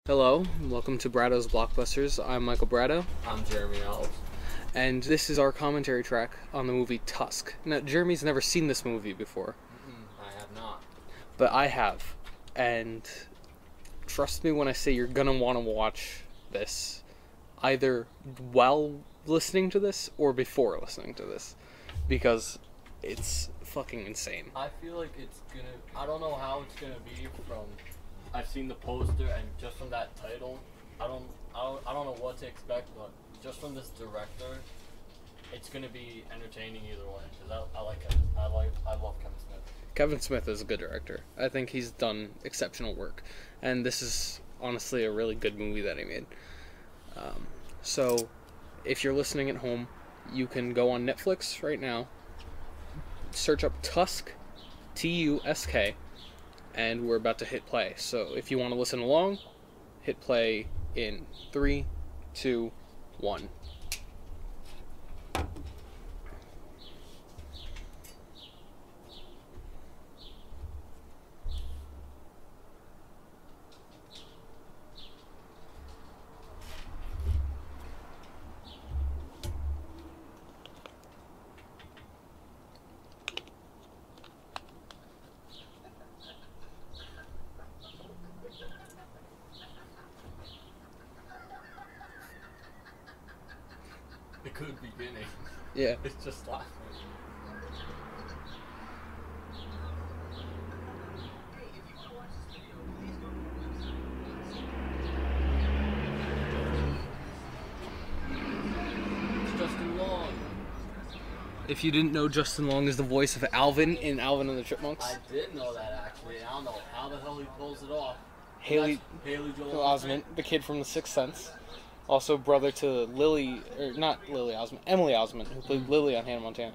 Hello, welcome to Bradow's Blockbusters. I'm Michael Bradow. I'm Jeremy Alves. And this is our commentary track on the movie Tusk. Now, Jeremy's never seen this movie before. I have not. But I have. And trust me when I say you're gonna want to watch this either while listening to this or before listening to this. Because it's fucking insane. I feel like it's gonna... I don't know how it's gonna be from... I've seen the poster and just from that title, I don't know what to expect, but just from this director, it's gonna be entertaining either way. Cause I like it. I love Kevin Smith. Kevin Smith is a good director. I think he's done exceptional work, and this is honestly a really good movie that he made. So, if you're listening at home, you can go on Netflix right now, search up Tusk, Tusk, and we're about to hit play. So if you want to listen along, hit play in 3, 2, 1. The good beginning. Yeah. It's just laughing. It's Justin Long. If you didn't know, Justin Long is the voice of Alvin in Alvin and the Chipmunks. I did know that actually. I don't know how the hell he pulls it off. Haley Joel Osment, the kid from The Sixth Sense. Also brother to Emily Osment, who played Lily on Hannah Montana.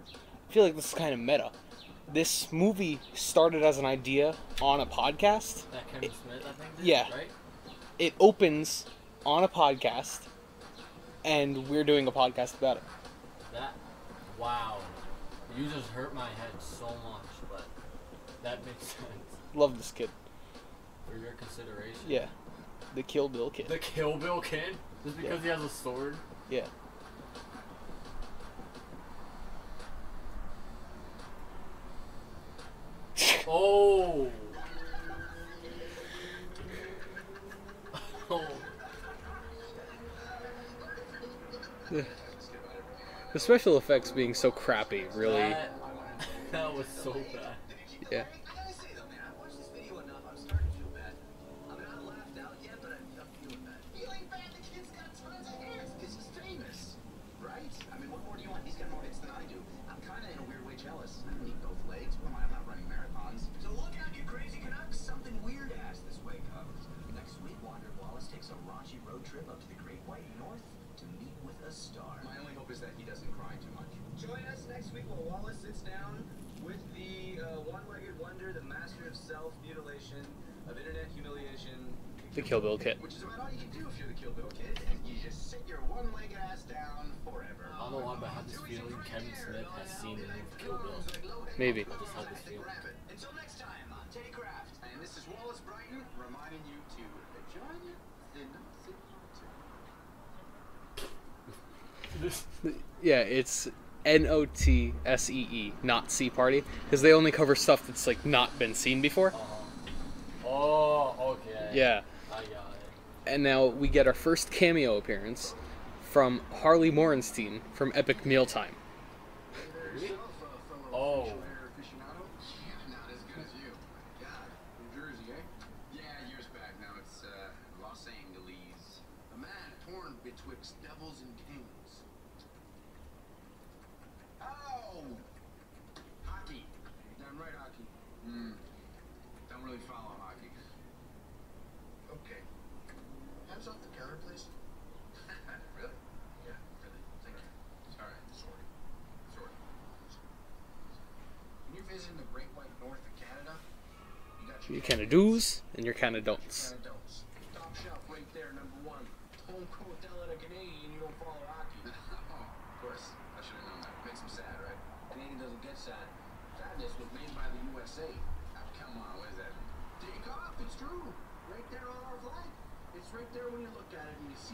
I feel like this is kind of meta. This movie started as an idea on a podcast. That Kevin Smith, I think. Yeah. Right? It opens on a podcast, and we're doing a podcast about it. Wow. You just hurt my head so much, but that makes sense. Love this kid. For your consideration. Yeah. The Kill Bill kid. The Kill Bill kid? Just because he has a sword? Yeah. Oh! Oh. The special effects being so crappy, really. That was so bad. Yeah. Wallace sits down with the one-legged wonder, the master of self-mutilation, of internet humiliation. The Kill Bill kid. Which is about all you can do if you're the Kill Bill kid, and you just sit your one-legged ass down forever. I don't know why, but I have this feeling Kevin Smith has seen the movie Kill Bill. Maybe. I just have this feeling. Until next time on Teddycraft, and this is Wallace Brighton reminding you to join the Nazi. Yeah, it's NOTSEE, not Sea Party, because they only cover stuff that's like not been seen before. Oh, okay. Yeah. I got it. And now we get our first cameo appearance from Harley Morenstein from Epic Mealtime. Oh. Not as good as you. God, New Jersey, eh? Yeah, years back. Now it's Los Angeles. A man torn betwixt devils and kings. Oh! Hockey. Damn right, hockey. Don't really follow hockey. Okay. Hands off the counter, please. Really? Yeah, really. Thank you. Alright, sorry. When you're visiting the Great White North of Canada, you got You kind of do's and you're kind of don'ts. Top shelf right there, number one. Home court down at a Canadian, you don't follow hockey. Oh, of course. I should have known that. Makes him sad, right? Canadian doesn't get sad. Sadness was made by the USA. Oh, come on, what is that? Take off, it's true. Right there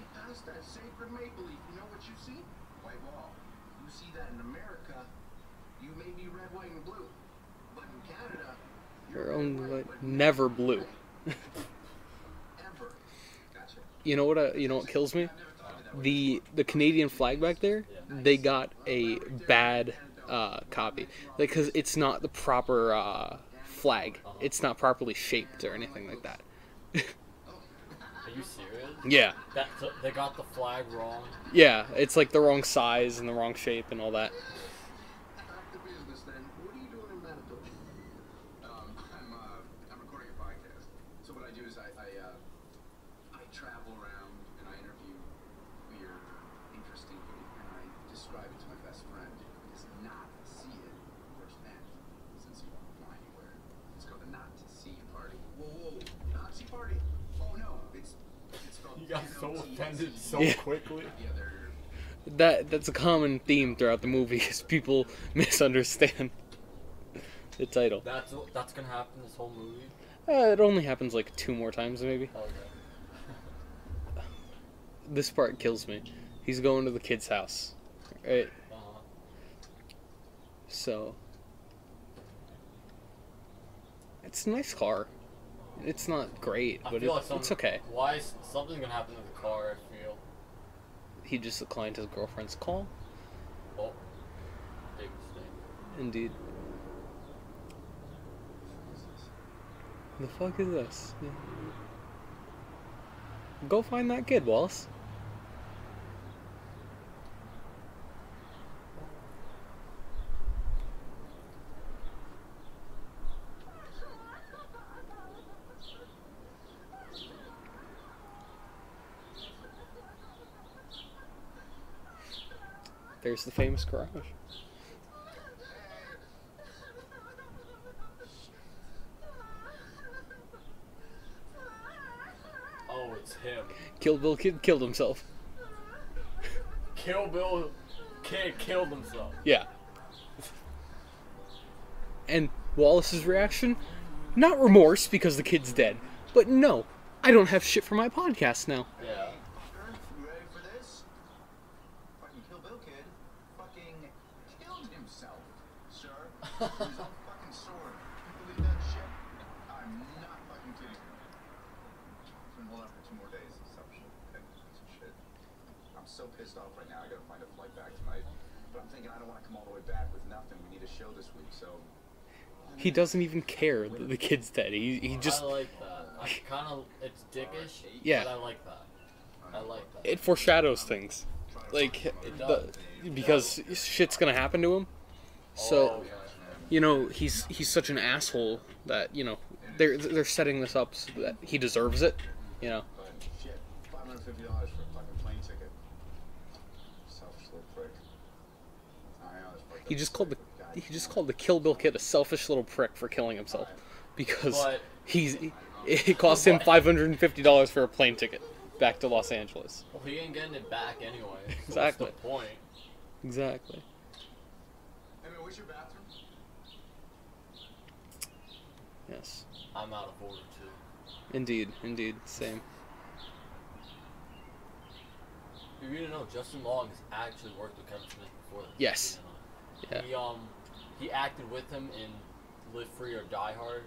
see past that sacred maple leaf, you know what you see? White wall. You see that in America, you may be red, white, and blue. But in Canada, Your own light, never blue. ever. Gotcha. You know what kills me? The Canadian flag back there, they got a bad copy, because it's not the proper flag. It's not properly shaped or anything like that. Are you serious? Yeah, They got the flag wrong. yeah, it's like the wrong size and the wrong shape and all that. Back to business then. What are you doing in Manitoba? I'm recording a podcast. So what I do is I travel around and I interview weird, interesting people, and I describe it to my best friend who does not see it firsthand, since he won't fly anywhere. It's called the Not to See Party. Whoa, Nazi party? Oh no, it's called. You got so NOTC. offended so Yeah. quickly. Yeah, they're. That's a common theme throughout the movie, is people misunderstand the title. That's gonna happen this whole movie. It only happens like 2 more times maybe. Okay. This part kills me. He's going to the kid's house, right? So it's a nice car. It's not great, I but feel like it's okay. Why is something gonna happen to the car? I feel. He just declined his girlfriend's call. Oh, big mistake. Indeed. The fuck is this? Yeah. Go find that kid, Wallace. There's the famous garage. Oh, it's him. Kill Bill Kid killed himself. Kill Bill kid killed himself. Yeah. And Wallace's reaction? Not remorse because the kid's dead, but no, I don't have shit for my podcast now. Yeah. You ready for this? Fucking Kill Bill kid fucking killed himself, sir. With his own fucking sword. You believe that shit? I'm not fucking kidding you. Been holding out for 2 more days. Shit. I'm so pissed off right now. I gotta find a flight back tonight. But I'm thinking I don't want to come all the way back with nothing. We need a show this week, so. He doesn't even care that the kid's dead. He just I like that. I kind of it's dickish. Yeah. But I like that. I like that. it foreshadows things, like because shit's gonna happen to him. So Oh, yeah. you know he's such an asshole that they're setting this up so that he deserves it. You know. But shit, $550 for a fucking plane ticket. Selfish little prick. I know, it's fucked up. He just called the Kill Bill kid a selfish little prick for killing himself because But- it cost him $550 for a plane ticket back to Los Angeles. Well, he ain't getting it back anyway. So Exactly. What's the point? Exactly. Hey man, where's your bathroom? Yes. I'm out of order too. Indeed. Same. You really know Justin Long has actually worked with Kevin Smith before this. Yes. Yeah. He acted with him in Live Free or Die Hard,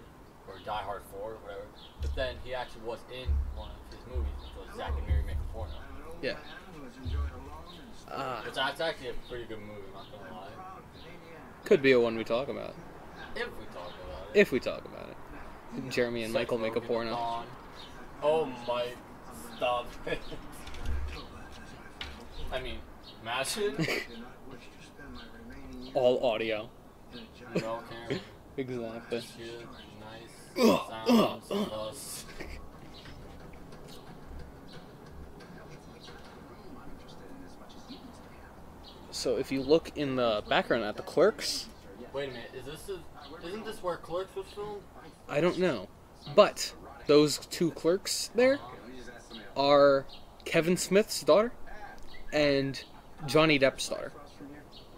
or Die Hard 4, whatever. But then he actually was in one of his movies, which was Zack and Miri Make a Porno. Yeah. Which that's actually a pretty good movie, I'm not gonna lie. Could be a one we talk about. If we talk about it. If we talk about it. Jeremy and Seth Michael make a Rogen porno. on. Oh my, stop it. I mean, imagine. All audio. No camera. Exactly. Shit, nice sounds, us. So if you look in the background at the Clerks, Wait a minute, isn't this where Clerks was filmed? I don't know, but those 2 clerks there are Kevin Smith's daughter and Johnny Depp's daughter.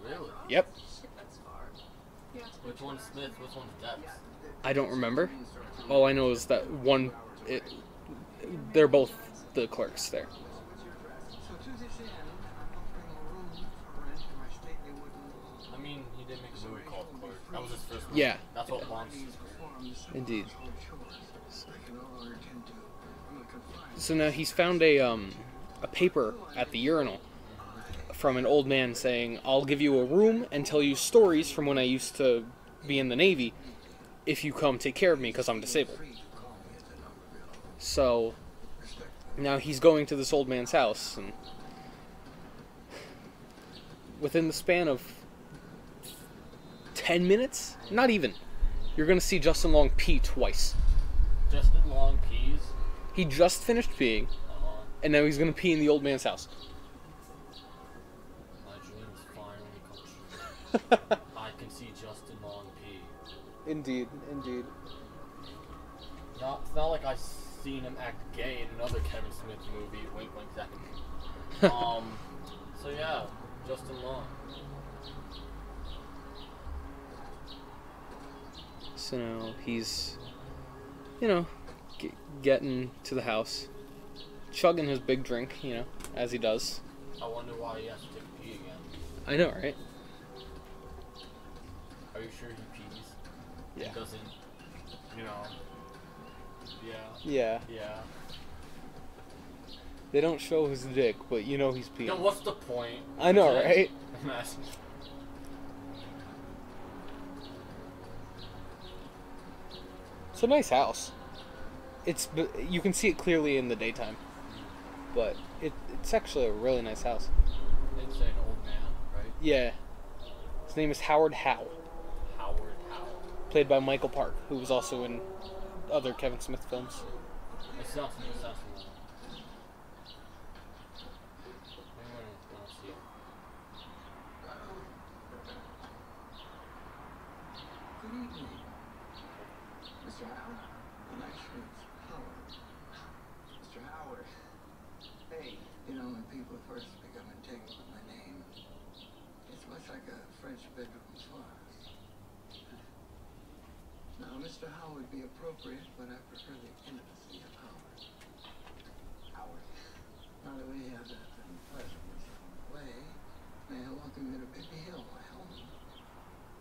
Really? Yep. Which one's Smith, which one's Depp? I don't remember. All I know is that they're both the clerks there. That was his first one. Yeah. That's what launched. Indeed. So now he's found a paper at the urinal from an old man saying, "I'll give you a room and tell you stories from when I used to be in the Navy if you come take care of me because I'm disabled." So now he's going to this old man's house, and within the span of 10 minutes, not even, you're going to see Justin Long pee twice. Justin Long peas. He just finished peeing, and now he's going to pee in the old man's house. My dreams finally come true. I can see Justin Long pee. Indeed, indeed. It's not like I've seen him act gay in another Kevin Smith movie. Wink, wink, second. So yeah, Justin Long. So now he's, getting to the house, chugging his big drink, as he does. I wonder why he has to take a pee again. I know, right? Are you sure he pees? Yeah. He doesn't, Yeah. Yeah. Yeah. They don't show his dick, but he's peeing. Then what's the point? I know, right? It's a nice house. You can see it clearly in the daytime, but it's actually a really nice house. It's an old man, right? Yeah. His name is Howard Howe. Howard Howe. Played by Michael Park, who was also in other Kevin Smith films. It sounds familiar. Anyone want to see it? Good evening. Mr. Howard? Actually, it's Howard. Mr. Howard. Hey. When people first become entangled with my name, it's much like a French bedroom vase. Now, Mr. Howard would be appropriate, but I prefer the intimacy of Howard. Howard. Now that we have that unpleasantness out of the way, may I welcome you to Bigby Hill, my home?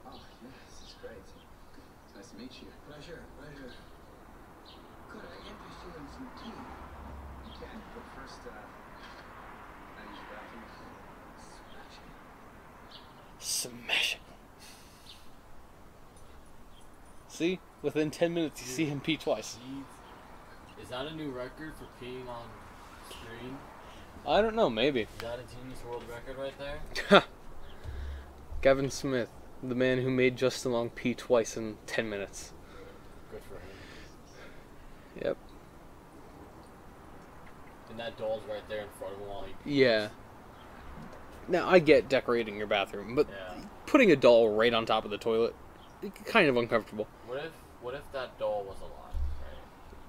Oh, yes, it's great. It's nice to meet you. Pleasure, pleasure. Could I interest you in some tea? You can, but first, I use your bathroom. Smashing. See? Within 10 minutes, you see him pee twice. Is that a new record for peeing on screen? I don't know, maybe. Is that a Guinness World Record right there? Kevin Smith, the man who made Justin Long pee twice in 10 minutes. Good for him. Yep. And that doll's right there in front of him while he pees. Yeah. Now, I get decorating your bathroom, but putting a doll right on top of the toilet, kind of uncomfortable. What if that doll was alive, right?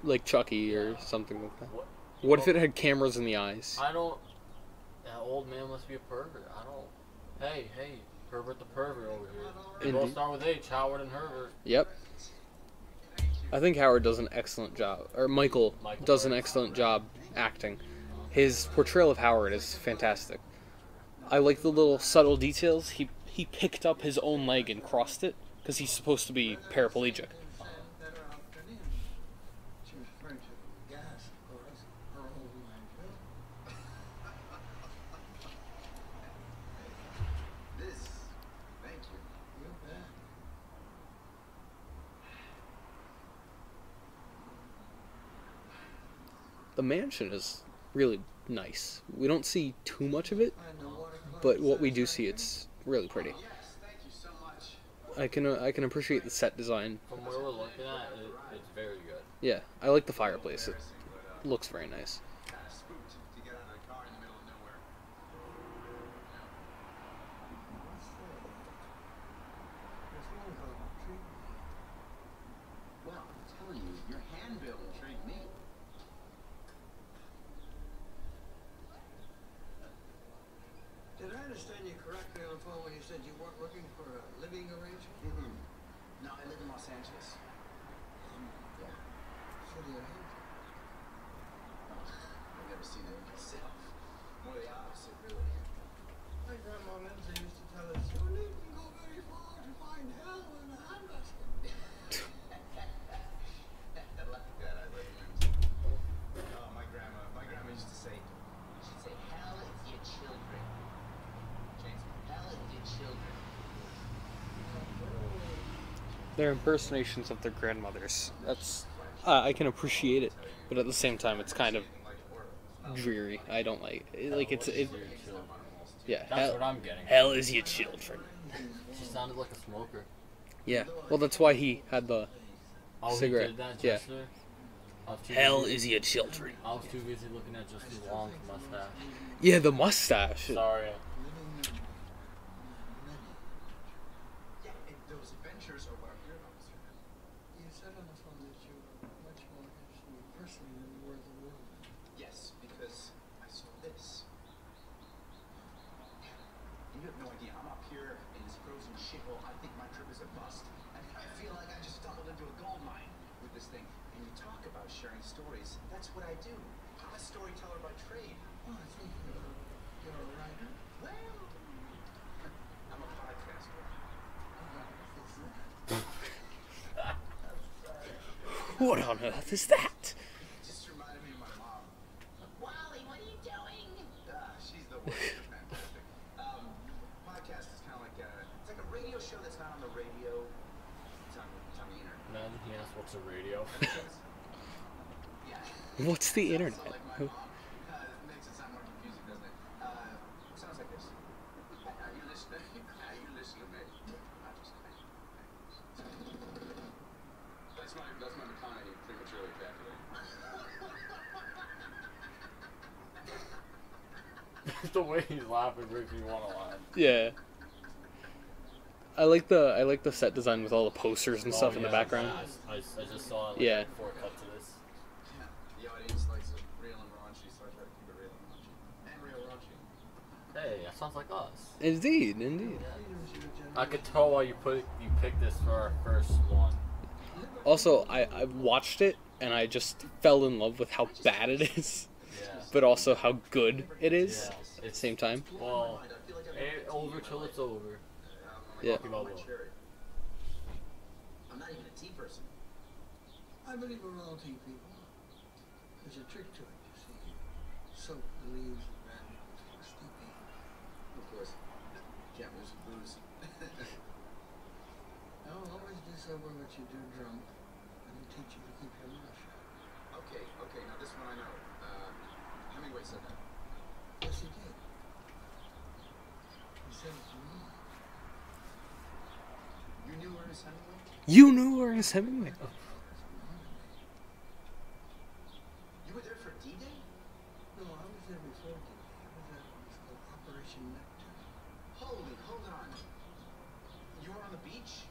Like Chucky or something like that. What if it had cameras in the eyes? That old man must be a pervert. Hey, Herbert the pervert over here. They both start with H, Howard and Herbert. Yep. I think Howard does an excellent job, or Michael does an excellent job acting. His portrayal of Howard is fantastic. I like the little subtle details. He picked up his own leg and crossed it, because he's supposed to be paraplegic. The mansion is really nice. We don't see too much of it, but what we do see, it's really pretty. I can appreciate the set design. From where we're looking at, it's very good. Yeah, I like the fireplace. It looks very nice. Well, I'm telling you, your handbill intrigued me. Did I understand you correctly on the phone when you said you weren't looking for a living arrangement? No, I live in Los Angeles. Yeah. City of Angels. Oh, I've never seen it myself. More the opposite, really. My grandma Lindsay used to tell us, you needn't go very far to find hell in a They're impersonations of their grandmothers. That's I can appreciate it, but at the same time, it's kind of dreary. I don't like it's yeah. That's what I'm getting. Hell is your children. She sounded like a smoker. Yeah. Well, that's why he had the cigarette. He did that Yeah. gesture? Hell is your children. I was too busy looking at Justin Long's mustache. Yeah, the mustache. Sorry. Yeah, those adventures are what I'm here about, sir. You said on the phone that you were much more interested in me personally than you were the world. Yes, because I saw this. And you have no idea. I'm up here in this frozen shithole. I think my trip is a bust. And I feel like I just stumbled into a gold mine with this thing. And you talk about sharing stories. That's what I do. I'm a storyteller by trade. Oh, I think you're a writer. Well, I'm a podcaster. What on earth is that? It just reminded me of my mom. Wally, what are you doing? She's the worst. She's fantastic. Podcast is kind of like it's like a radio show that's not on the radio. It's on the internet. Imagine he asked what's a radio. Yeah. What's the internet? So like my mom, it makes it sound more confusing, doesn't it? Sounds like this. Are you listening? Are you listening to me? That's my McConaughey prematurely ejaculating. The way he's laughing makes me want to laugh. Yeah. I like the set design with all the posters and stuff in the background. I just saw it Yeah. before it cut to this. The audience likes it real and raunchy, so I try to keep it real and raunchy. And real raunchy. Hey, that sounds like us. Indeed, indeed. I could tell why you picked this for our first one. Also, I watched it and I just fell in love with how bad it is, Yeah. but also how good it is Yeah. at the same time. Well, over till it's over. Yeah. Talking about what? I'm not even a tea person. I believe we're all tea people. There's a trick to it, you see. Soak the leaves of granules for steeping. Of course. Can't lose some booze. Now, always do sober what you do drunk, and it'll teach you to keep your mouth shut. Okay, now this one I know. Hemingway said that. Yes, he did. He said it to me. You knew Ernest Hemingway? You knew Ernest Hemingway. You were there for D-Day? No, I was there before D-Day. I was at what was called Operation Neptune. Hold on. You were on the beach?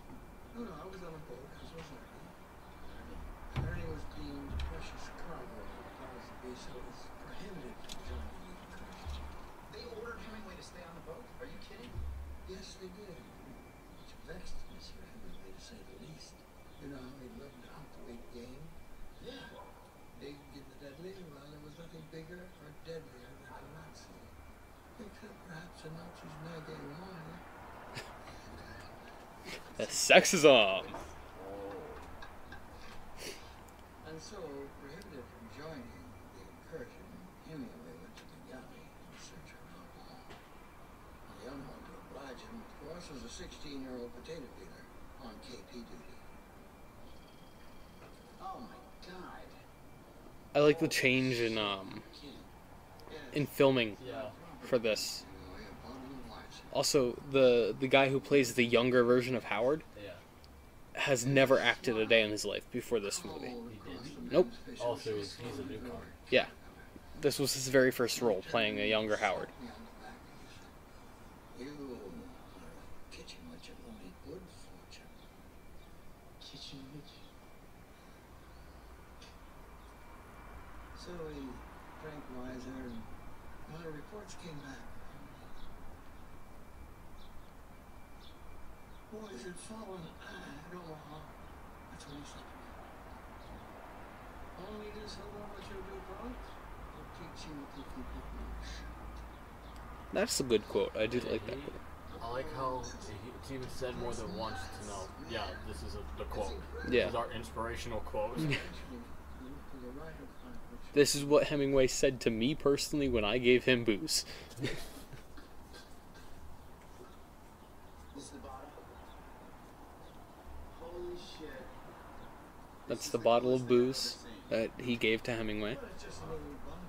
No, I was on a boat. This was Ernie. Ernie was deemed precious cargo at the powers that be, so it was prohibited from joining the incursion. They ordered Hemingway to stay on the boat? Are you kidding? Yes, they did. Which vexed Mr. Hemingway, to say the least. You know how he loved to hunt the big game? Yeah. Big and deadly? Well, there was nothing bigger or deadlier than a Nazi. Except perhaps a Nazi's nagging wine. That's sexism. And so, prohibited from joining the incursion, Hemingway went to the galley in search of alcohol. The young one, to oblige him, of course, was a 16-year-old potato peeler on KP duty. Oh my god. I like the change in filming Yeah. for this. Hemingway, upon him wisely. Also, the guy who plays the younger version of Howard Yeah. has never acted a day in his life before this movie. Nope. Also, he's a newcomer. Yeah. This was his very first role, playing a younger Howard. You are a kitchen witch of only good fortune. Kitchen witch. So he drank wiser, and well, the reports came back. Boys had fallen. I don't know how. That's what he said to me. Only this over what you do, bro. Will teach you to keep your mouth shut. That's a good quote. I do like that quote. I like how it's even said more than once to know. Yeah, this is the quote. Yeah. This is our inspirational quote. Eventually, you look to the right of find which This is what Hemingway said to me personally when I gave him booze. This is the bottom. Holy That's the bottle of booze that he gave to Hemingway. Well, it's just a little bottle.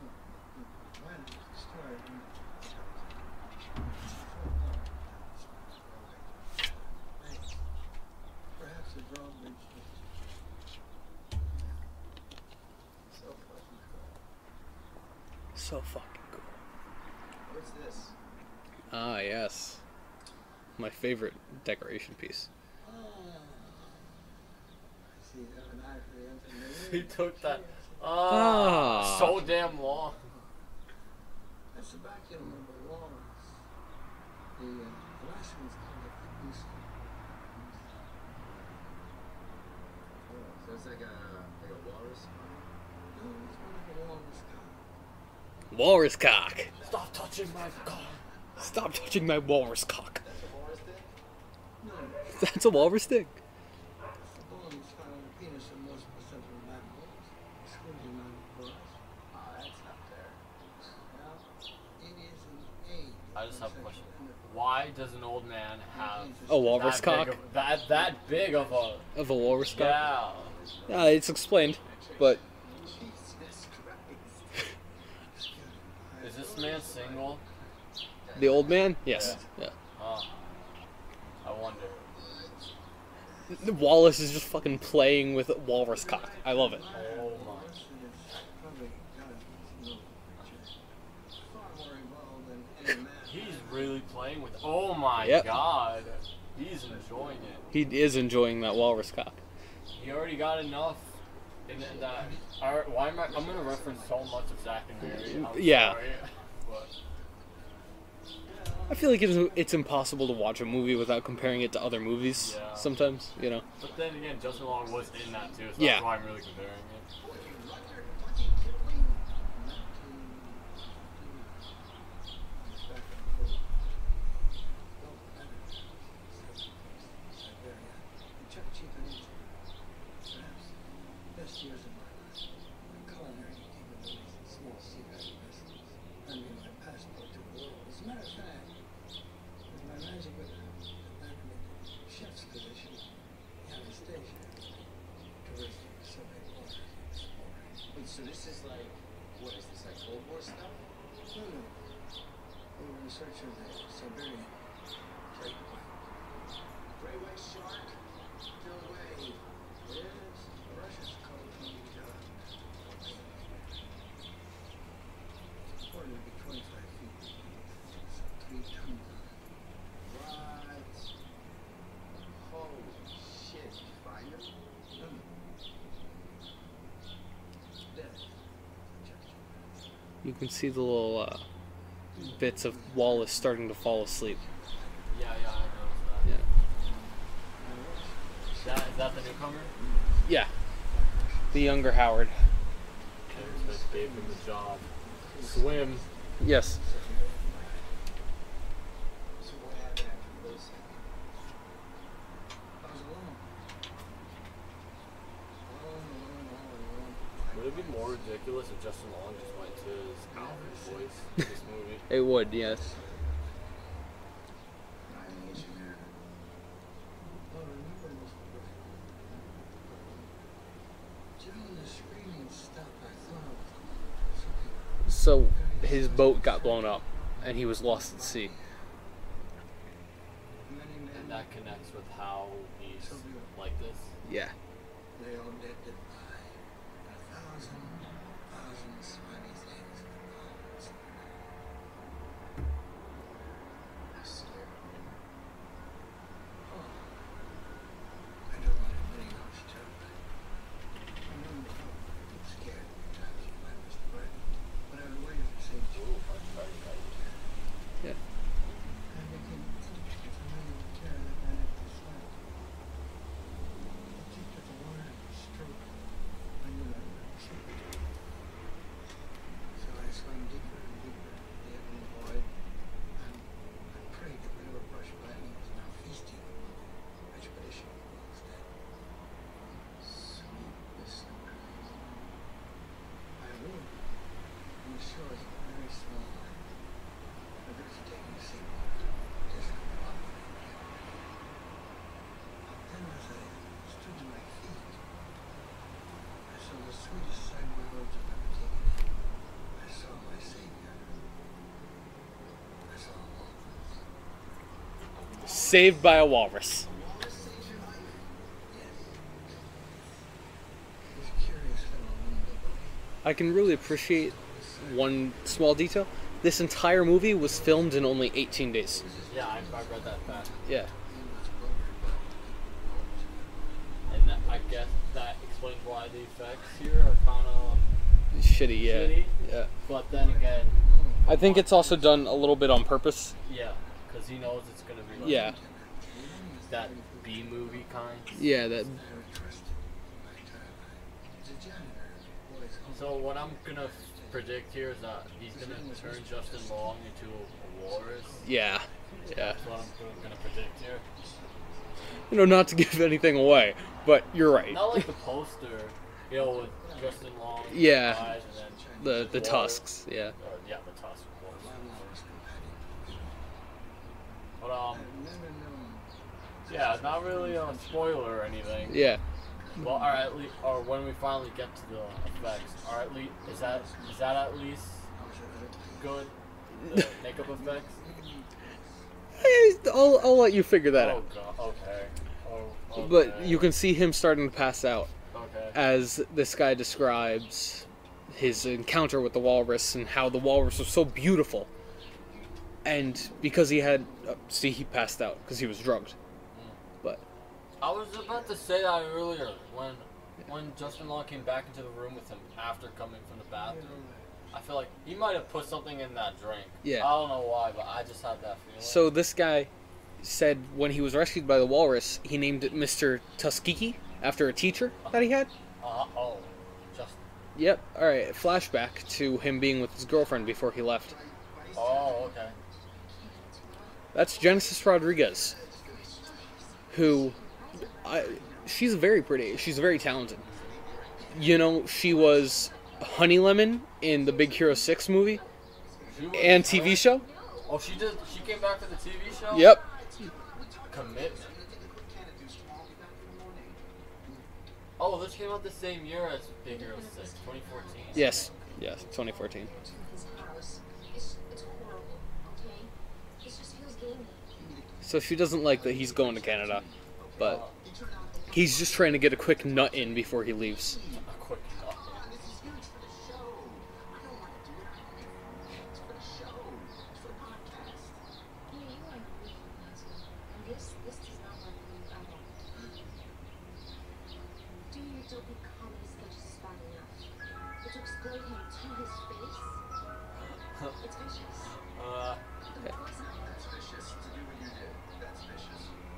Why not start? Perhaps a drawbridge. So fucking cool. So fucking cool. What's this? Ah, yes. My favorite decoration piece. Ah. I see you have an eye for the unfamiliar. He took that. Ah. So damn long. That's the baculum of the walrus. The last one's called a goose. Oh, so it's like a walrus? No, it's one of the Walrus walrus cock. cock. Stop touching my car. Stop touching my walrus cock. That's a walrus thing? No, That's a walrus dick. the bones found on the penis of most placental mammals, excluding mammals. Oh, that's not fair. Now, it is an egg. I just have a question. Why does an old man have A walrus that big cock of- that big of a? of a walrus cock. Yeah. It's explained, but Jesus Christ. Is this man single? the old man, yes. Yeah. Oh. I wonder. Wallace is just fucking playing with walrus cock. I love it. Oh my. Probably got no creature. Far more evolved than any man. He's really playing with. Oh my Yep. god. He's enjoying it. He is enjoying that walrus cock. He already got enough. In that. Why am I? I'm gonna reference so much of Zack and Mary. I'm Yeah. sorry, but I feel like it's impossible to watch a movie without comparing it to other movies. Yeah. Sometimes, you know. But then again, Justin Long was in that too, so Yeah. that's why I'm really comparing it. Best years of my life. My culinary capabilities and small seafaring vessels earned me my passport to the world. As a matter of fact, with my magic with the chef's position in Anastasia, touristic Soviet waters exploring. Wait, so this is like, what is this, like Cold War stuff? No, no. We were in search of the Siberian great white. Gray white shark? No way. Yes, Russia's called it reported to be 25 feet. So 3 tons. What? Holy shit, did you find him? No, no. Dead. You can see the little bits of Wallace starting to fall asleep. Yeah, I noticed Yeah. that. Is that the newcomer? Yeah. The younger Howard. Smith gave him the job. Swim. Yes. So what happened after this? I was alone. Alone. Would it be more ridiculous if Justin Long just went to his Alfred voice in this movie? It would, yes. I'm an Asian man. Oh, remember this perfect. During the screaming stuff, I thought of something. So his boat got blown up, and he was lost at sea. Many men, And that connects with how he's like this. Yeah. they all did goodbye. A thousand smiley things. I'm scared. Oh, I don't want to bring out terribly. I know you felt scared at times you might miss the bread, but I was waiting for safety. Yeah. I became intimately familiar with terror that night after the slide. The kick of the water and the stroke of the saved by a walrus. I can really appreciate one small detail. This entire movie was filmed in only 18 days. Yeah, I read that fact. Yeah. And I guess that explains why the effects here are kind of Shitty, yeah. shitty. Yeah. But then again, I think it's also done a little bit on purpose. yeah, because he knows it's gonna be like Yeah. that B movie kind. Yeah, that. So what I'm gonna predict here is that he's gonna turn Justin Long into a walrus. Yeah. Yeah. That's what I'm gonna predict here. You know, not to give anything away, but you're right. Not like the poster, you know, with Justin Long. Yeah. Eyes and then The walrus. Tusks, yeah. Yeah, the Tusk. Of course. But yeah, not really a spoiler or anything. Yeah. Well, all right, or when we finally get to the effects, all right, is that at least good? The makeup effects. I'll let you figure that Oh out. god. Okay. Oh. Okay. But you can see him starting to pass out Okay. as this guy describes his encounter with the walrus and how the walrus was so beautiful. And because he had... see, he passed out because he was drugged. But... I was about to say that earlier when Justin Long came back into the room with him after coming from the bathroom. I feel like he might have put something in that drink. Yeah. I don't know why, but I just had that feeling. So this guy said when he was rescued by the walrus, he named it Mr. Tuskegee after a teacher that he had. Justin. Yep. Alright, flashback to him being with his girlfriend before he left. Oh, okay. That's Genesis Rodriguez, who... she's very pretty. She's very talented. You know, she was Honey Lemon in the Big Hero 6 movie and TV show. Oh, she did. She came back for the TV show. Yep. Commitment. Oh, this came out the same year as Big Hero 6, 2014. Yes. Yes, 2014. So she doesn't like that he's going to Canada, but he's just trying to get a quick nut in before he leaves. A quick nut.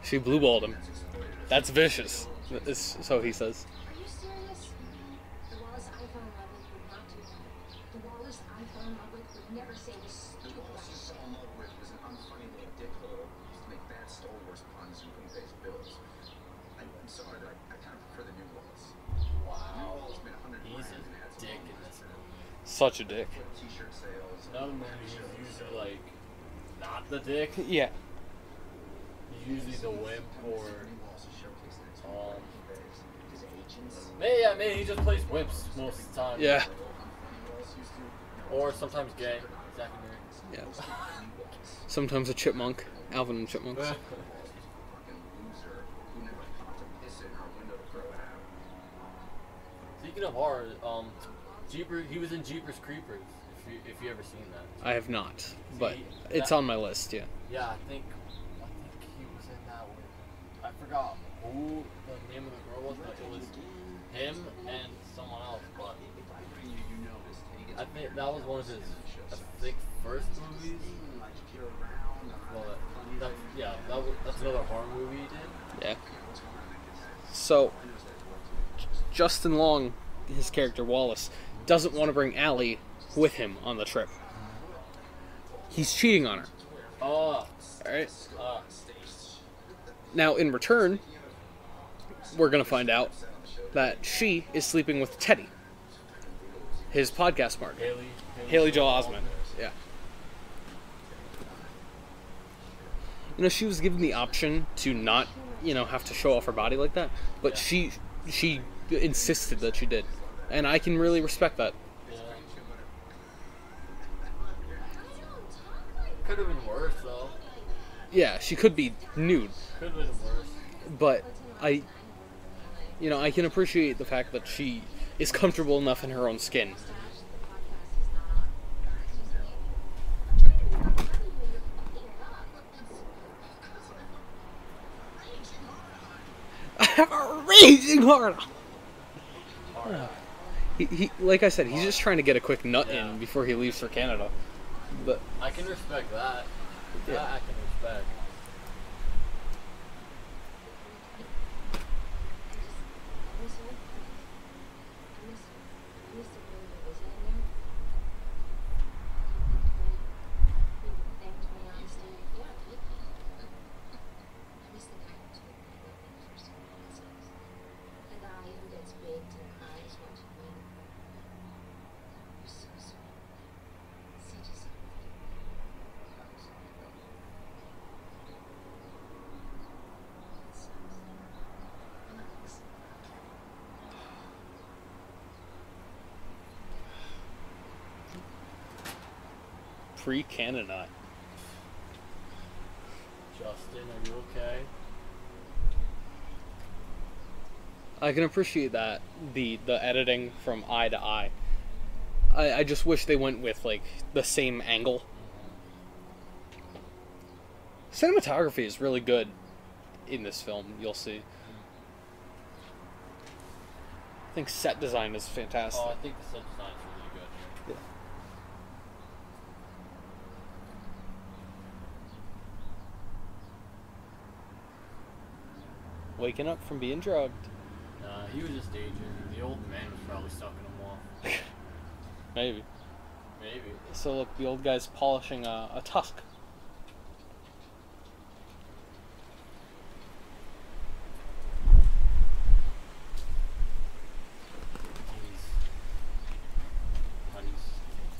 She blue-balled him. That's vicious. So he says. Are you serious? The Wallace I fell in love with would not do that. The Wallace I fell in love with would never say this The stupid Wallace you shit. fell in love with was an unfunny little dickhole who used to make bad Star Wars puns and couldn't pay his bills. I'm sorry, but I kind of prefer the new Wallace. The new Wow. Wallace made 100 He's grand and had a some dick in this movie. Such a dick. t-shirt sales. Another movie he's usually like not the dick. Yeah. He's usually the wimp or His agents. maybe he just plays wimps most of the time. Yeah. Or sometimes gay. Secondary. Yeah. Sometimes a chipmunk. Alvin and Chipmunks. Fucking loser who never popped a piss in her window to throw it out. Speaking of horror, he was in Jeepers Creepers. If you ever seen that. I have not, but See, it's that- on my list, yeah. Yeah, I think he was in that one. I forgot who the name of the girl was, but it was him and someone else. But I think that was one of his, I think, first movies. But that's another horror movie he did. Yeah. So, Justin Long, his character Wallace, doesn't want to bring Allie with him on the trip. He's cheating on her. Oh, Alright? Now, in return, we're going to find out that she is sleeping with Teddy, his podcast partner. Haley Joel Osment. Yeah. You know, she was given the option to not, have to show off her body like that, but she insisted that she did. And I can really respect that. Yeah. Could have been worse though. Yeah, she could be nude, Could have been worse. but I can appreciate the fact that she is comfortable enough in her own skin. I have a raging hard on. He, like I said, he's just trying to get a quick nut in before he leaves for Canada. But I can respect that. Yeah. That I can respect. pre-Canada. Justin, are you okay? I can appreciate that, the editing from eye to eye. I just wish they went with, like, the same angle. Cinematography is really good in this film, you'll see. I think set design is fantastic. Oh, I think the set design is really good. Yeah. Waking up from being drugged. He was just daydreaming. The old man was probably sucking him off. Maybe. Maybe. So look, the old guy's polishing a Tusk.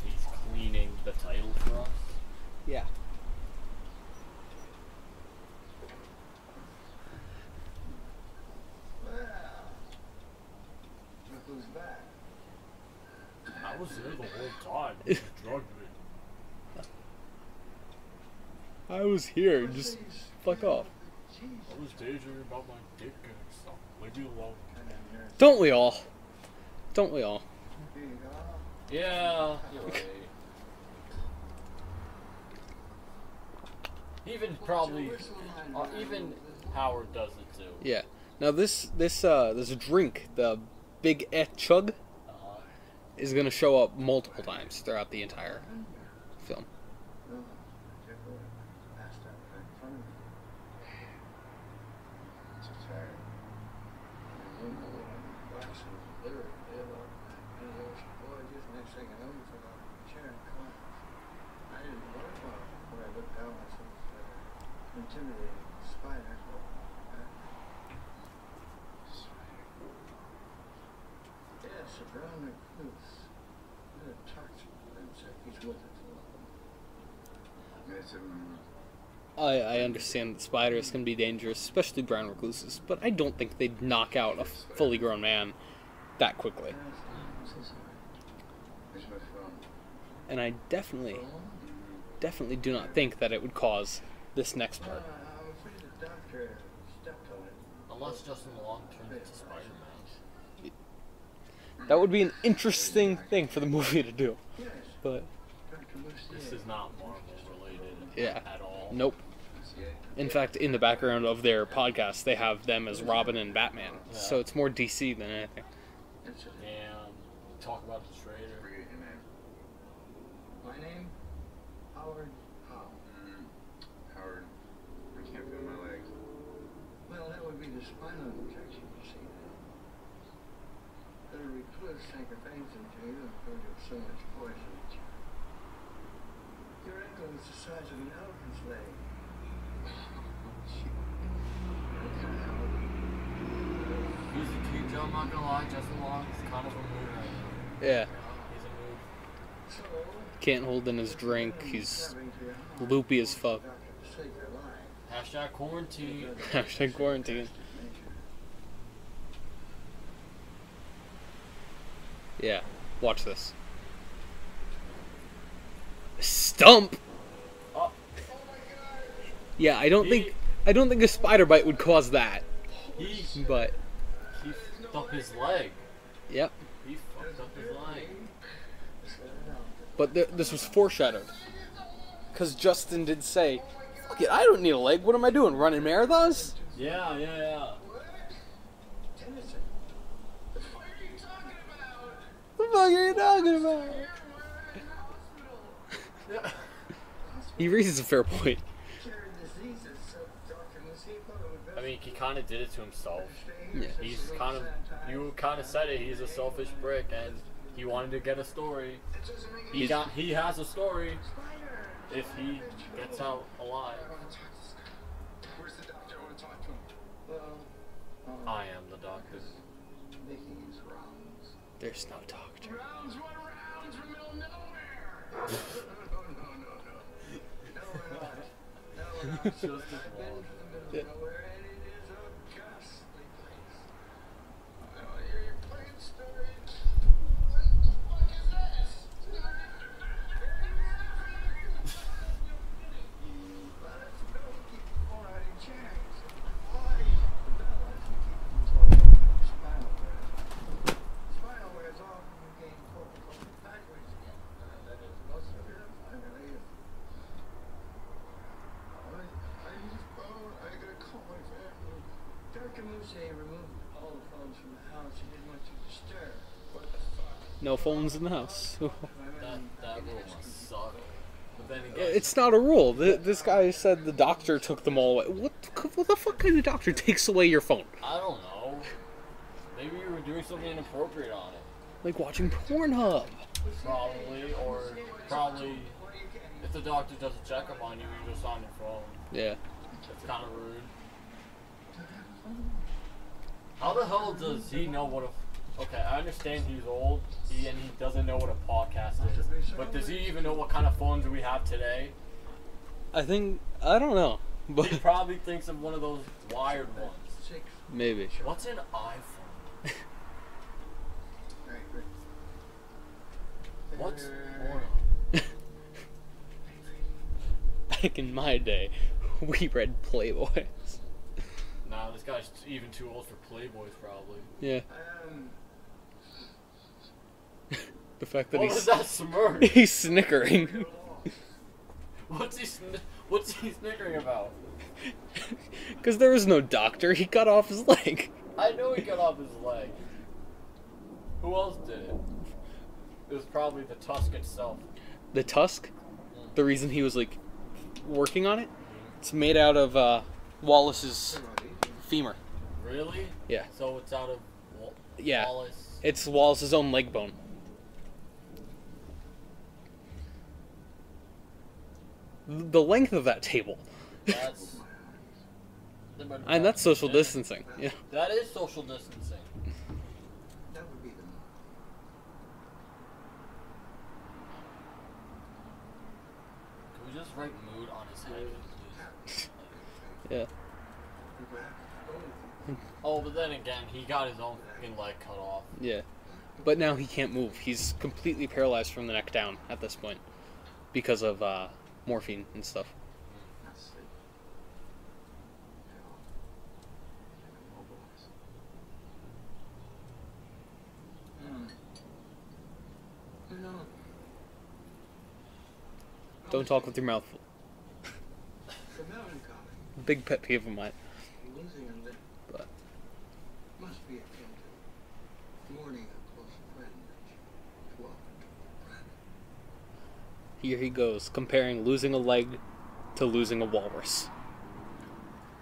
He's cleaning the title for us. Yeah. Look who's back. I was there the whole time. He drugged me. I was here, just fuck off. I was daydreaming about my dick and stuff. Leave me alone. Don't we all? Don't we all? Here you go. Yeah, you're right. Even probably, even Howard does it too. Yeah. Now this drink, the Big Chug, is gonna show up multiple times throughout the entire film. Intimidating spider. Yes, a brown recluse. They're toxic. He's with it. I understand that spiders can be dangerous, especially brown recluses, but I don't think they'd knock out a fully grown man that quickly. And I definitely do not think that it would cause this next part. I'm afraid the doctor stepped on it. Unless Justin Long turns into Spider-Man. That would be an interesting thing for the movie to do. But This is not Marvel related yeah. at all. Nope. In fact, in the background of their podcast, they have them as Robin and Batman. Yeah. So it's more DC than anything. And talk about the traitor. My name? Howard Howe. Howard, I can't feel my legs. Well, that would be the spinal infection, you see. The recluse sank her fangs into you and filled you with so much poison that your ankle was the size of an elephant's leg. He's a cute Joe, I'm not gonna lie. Justin Long is kind of a mood right now. Yeah. He's a mood. So, Can't hold in his drink. He's loopy as fuck. Hashtag quarantine. Hashtag quarantine. Yeah. Watch this. Stump! Oh, Yeah, I don't think a spider bite would cause that. But he fucked up his leg. yep. He fucked up his leg. But this was foreshadowed. Because Justin did say, "Fuck it, I don't need a leg. What am I doing? Running marathons?" Yeah. Tennyson, the fuck are you talking about? What the fuck are you talking about? We're in the hospital. He raises a fair point. Carrying diseases, so Dr. Lucy thought it would I mean, he kind of did it to himself. Yeah. He's kind of, you kind of said it. He's a selfish prick, and he wanted to get a story. He has a story. If he gets out alive, Where's the doctor? I want to talk to him. Well, I am the doctor. making his rounds. There's no doctor. Rounds, what rounds? We're middle of nowhere. No, we're not. No, we're not. Just as I've been long. to the middle Yeah. of nowhere, and it is a ghastly place. I don't hear you playing story. What the fuck is this? Let's go keep on hiding chance. Why? Let's keep control of spinal wear. Spinal wear is often you gain cortical backwards again. That is most of it. I really is. I need a phone. I gotta call my family. Dr. Muse removed all the phones from the house. He didn't want you to disturb. What the fuck? No phones in the house. That rule must suck. But then again, It's not a rule. This guy said the doctor took them all away. What the fuck kind of doctor takes away your phone? I don't know. Maybe you were doing something inappropriate on it. Like watching Pornhub. Probably, if the doctor does a checkup on you, you're just on your phone. Yeah. It's kind of rude. How the hell does he know what a... Okay, I understand he's old, and he doesn't know what a podcast is. But does he even know what kind of phones we have today? I don't know. He But probably thinks of one of those wired ones. maybe. What's an iPhone? What's porno? Back in my day, we read Playboys. Nah, this guy's even too old for Playboys, probably. Yeah. Um, The fact that What was that smirk? he's snickering. What's he snickering about? Because there was no doctor. He cut off his leg. I know he cut off his leg. Who else did it? It was probably the Tusk itself. The Tusk, the reason he was like working on it, it's made out of Wallace's femur. Really? Yeah. So it's out of Yeah. Wallace. It's Wallace's own leg bone. The length of that table. That's... And that's social distancing. Yeah. That is social distancing. that would be the move. Can we just write mood on his head, please? Yeah. Oh, but then again, he got his own fucking leg cut off. Yeah. But now he can't move. He's completely paralyzed from the neck down at this point because of morphine and stuff. No. Don't talk with your mouth full. The melancholy, Big pet peeve of mine. losing a limb, But must be akin to mourning a close friend that you often took for granted. here he goes, comparing losing a leg to losing a walrus.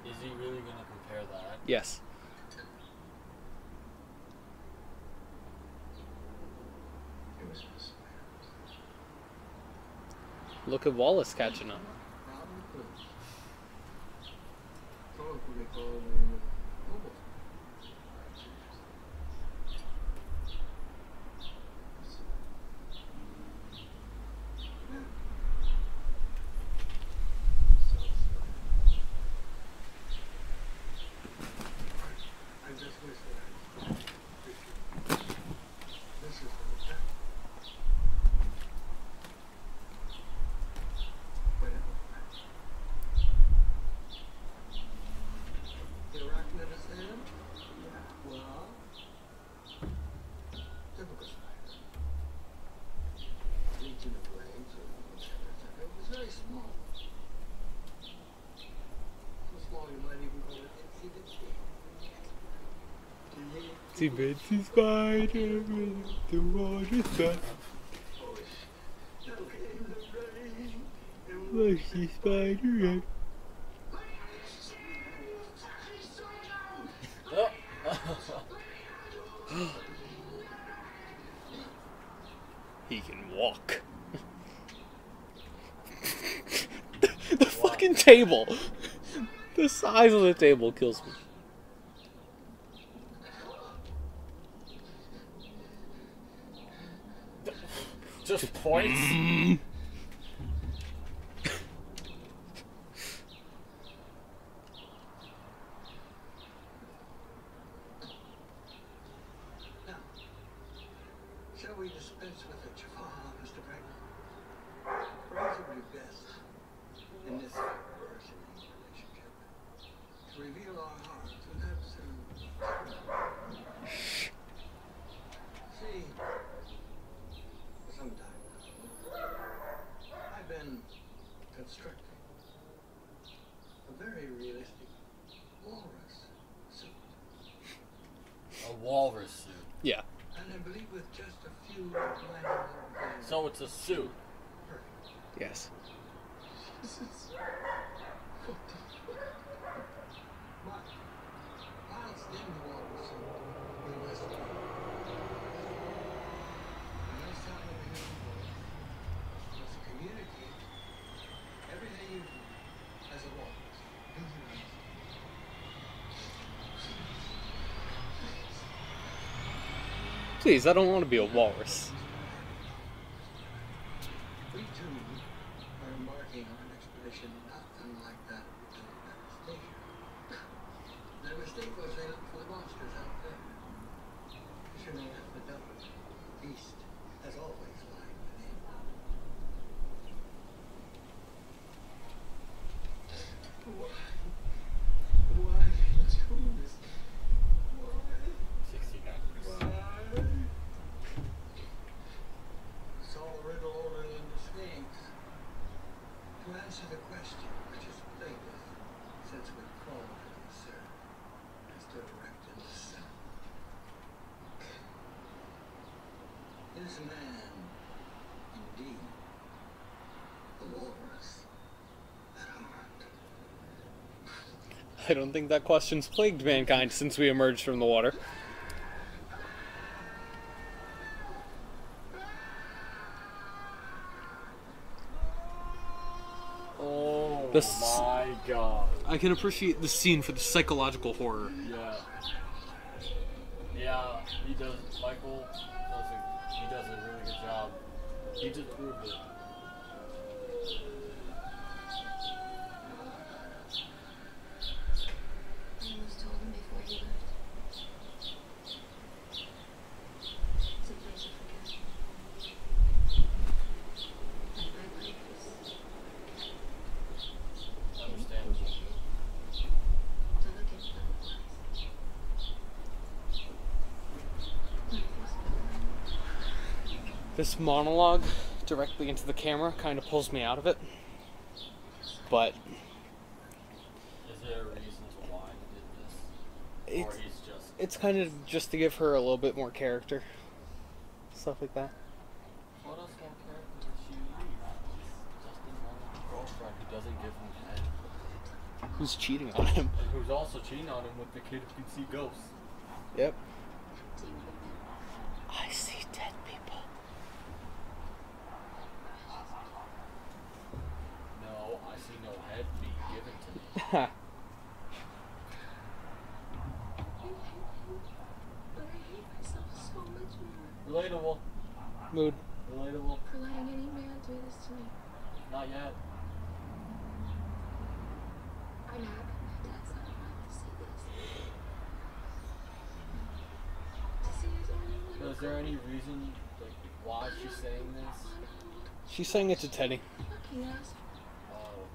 Is he really gonna compare that? Yes. It was just Look at Wallace catching up. Problem closed. Colloquially called a mobile. I just wish that this is what happened. Whatever. Itsy bitsy spider with the water spout. Mushy spider. He can walk. The fucking table. The size of the table kills me. Just points? Now, shall we dispense with the ᔑᓭ⓸, Mr. Bradow? Perhaps it would be best in this burgeoning relationship to reveal our hearts without some. See, for some time now, I've been constructing a very realistic walrus suit. A walrus suit. Yeah. And I believe with just a few minor modifications. So it's a suit. Perfect. Yes. Jesus. What the fuck? But whilst in the walrus suit, we must be. And that's how we must communicate everything you do as a walrus. Please, I don't want to be a walrus. We too are embarking on an expedition not unlike that to Anastasia. Their mistake was they looked for the monsters out there. Sure enough, the devil, beast, has always lied within. Why do this? Why? 69%. Solve a riddle older than the Sphinx. To answer the question which has plagued us since we crawled from the earth and stood erect in the sun. Is man indeed the walrus at heart? I don't think that question's plagued mankind since we emerged from the water. Oh This- my god. I can appreciate the scene for the psychological horror. Yeah. Yeah, he does. Michael he does a really good job. He just proved it. I almost told him before he left. It's a place of forgetting. And my life is Understandable. to look at what it was. This monologue directly into the camera kind of pulls me out of it. But Is there a reason to why he did this? Or it's, he's just. it's kind of just to give her a little bit more character. Stuff like that. What else more character does she need? Just a normal girlfriend who doesn't give him head. Who's cheating on him? And who's also cheating on him with the kid who can see ghosts. Yep. I see dead people. No, I see no head being given to me. But I hate myself so much more Relatable. Mood. Relatable. for letting any man do this to me. Not yet. I'm happy my dad's not around to see this. To see his only So little is there any reason, like, why she's saying this? She's saying it to Teddy. fucking ass. Oh.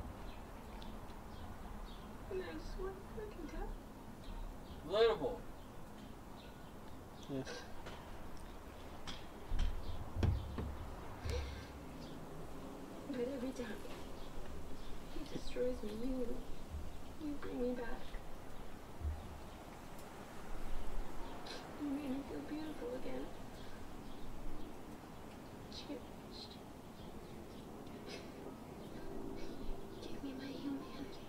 And I just want to fucking tell. Relatable. Yeah. But every time he destroys me, you bring me back. You make beautiful again. Cherished. Give me my humanity.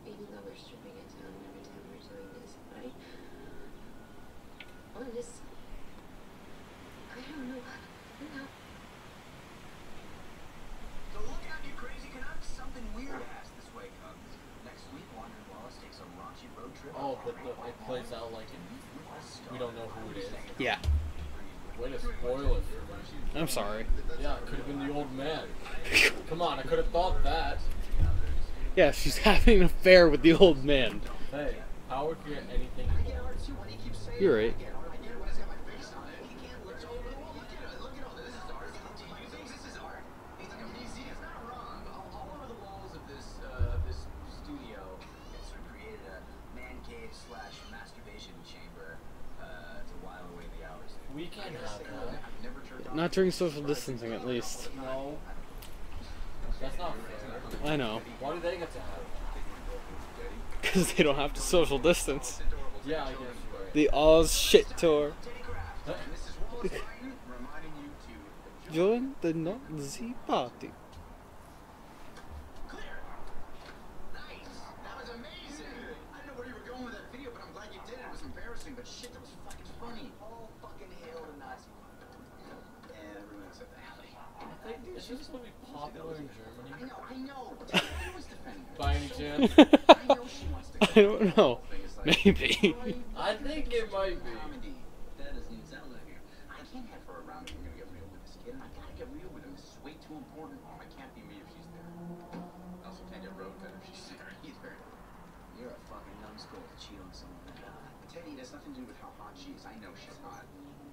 Even though we're stripping it down every time we're doing this, right? Honestly, I don't know how to now. So look out, you crazy Canucks! Something weird ass this way comes. Next week, Wandering Wallace takes a raunchy road trip. Oh, but it plays out like we don't know who it is. Yeah. Way to spoil it for me. I'm sorry. Yeah, it could have been the old man. Come on, I could have thought that. Yeah, she's having an affair with the old man. Hey, Howard can get anything he wants. You're right. We can't have that. Not during social distancing, at least. No. That's not fair. I know. Why do they get to have it? Because they don't have to social distance. Yeah, I guess you're right. The Oz shit tour. Join the Nazi party. Clear. Nice. That was amazing. I don't know where you were going with that video, but I'm glad you did it. It was embarrassing, but shit, that was fucking funny. All fucking hail to Nazi. And everyone except Allie. I think is this movie popular in Germany? I know. Who was defending her? By any chance? I know she wants to I don't know. Maybe. I think it might be. Comedy. That doesn't even sound like her. I can't have her around if I'm gonna get real with this kid. And I gotta get real with him. This is way too important. Mom, I can't be me if she's there. I also can't get road fed if she's there either. You're a fucking numbskull to cheat on someone like that. Teddy, that's nothing to do with how hot she is. I know she's hot.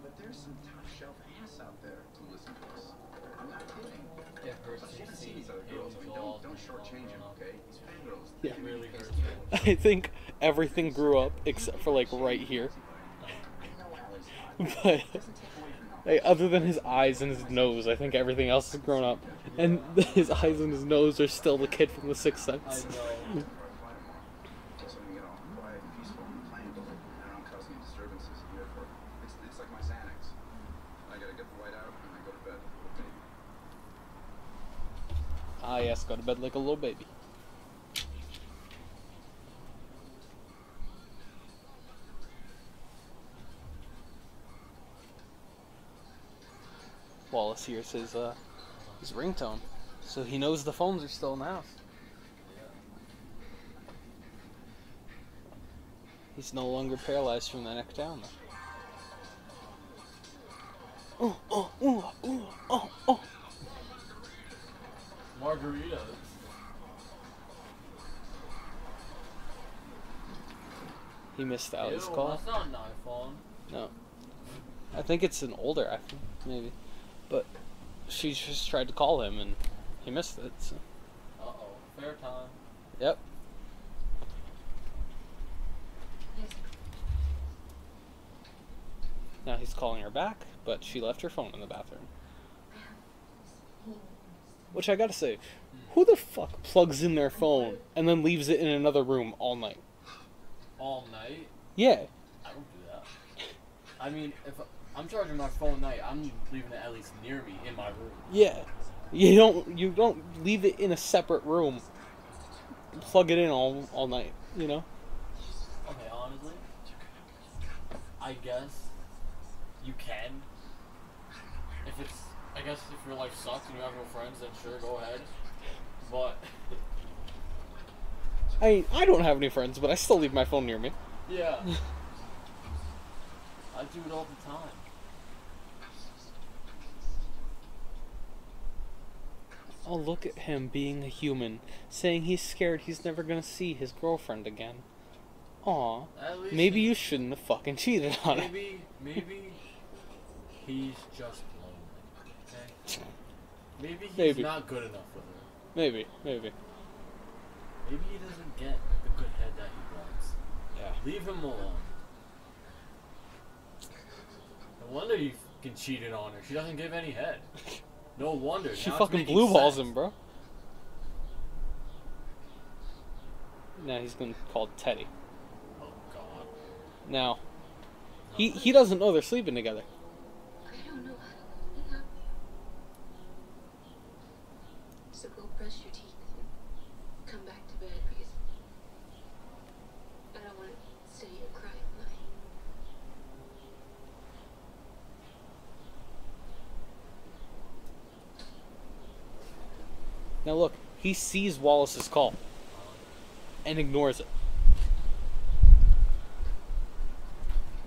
But there's some top shelf ass out there to listen to us. I'm not kidding. It hurts Plus, to you haven't see seen these other girls. I mean, don't shortchange him, okay? These fangirls. Yeah. It really hurts. I think everything grew up except for like right here. But like, other than his eyes and his nose, I think everything else has grown up. And his eyes and his nose are still the kid from The Sixth I Sense. know. So we get all quiet and peaceful and planned, and I'm causing disturbances in the airport. It's like my Xanax. I gotta get the light out and I go to bed. Okay. Ah yes, go to bed like a little baby. Wallace hears his ringtone, so he knows the phones are still in the house. He's no longer paralyzed from the neck down. Oh. Margaritas. He missed out his Ew, call. that's not an iPhone. No. I think it's an older iPhone, maybe. But she just tried to call him and he missed it, so. Uh-oh. Fair time. Yep. Yes. Now he's calling her back, but she left her phone in the bathroom. Which I gotta say, who the fuck plugs in their phone and then leaves it in another room all night? All night? Yeah. I don't do that. I mean, if I'm charging my phone at night, I'm leaving it at least near me in my room. Yeah. You don't leave it in a separate room. Plug it in all night, you know? Okay, honestly, I guess you can. I guess if your life sucks and you have no friends, then sure, go ahead. But I don't have any friends, but I still leave my phone near me. yeah, I do it all the time. Oh, look at him being a human, saying he's scared he's never gonna see his girlfriend again. Aw, At least maybe you shouldn't have fucking cheated on her. Maybe he's just lonely. Okay. Maybe he's Maybe. not good enough with her. Maybe. Maybe he doesn't get the good head that he wants. Yeah. Leave him alone. No wonder you fucking cheated on her. She doesn't give any head. No wonder. She Now it's fucking making blue balls sense. him, bro. Now he's gonna call Teddy. Oh god. Now, He doesn't know they're sleeping together. I don't know how to open up. So go brush your teeth and come back to bed because I don't want to stay here crying all night. Now look, he sees Wallace's call and ignores it.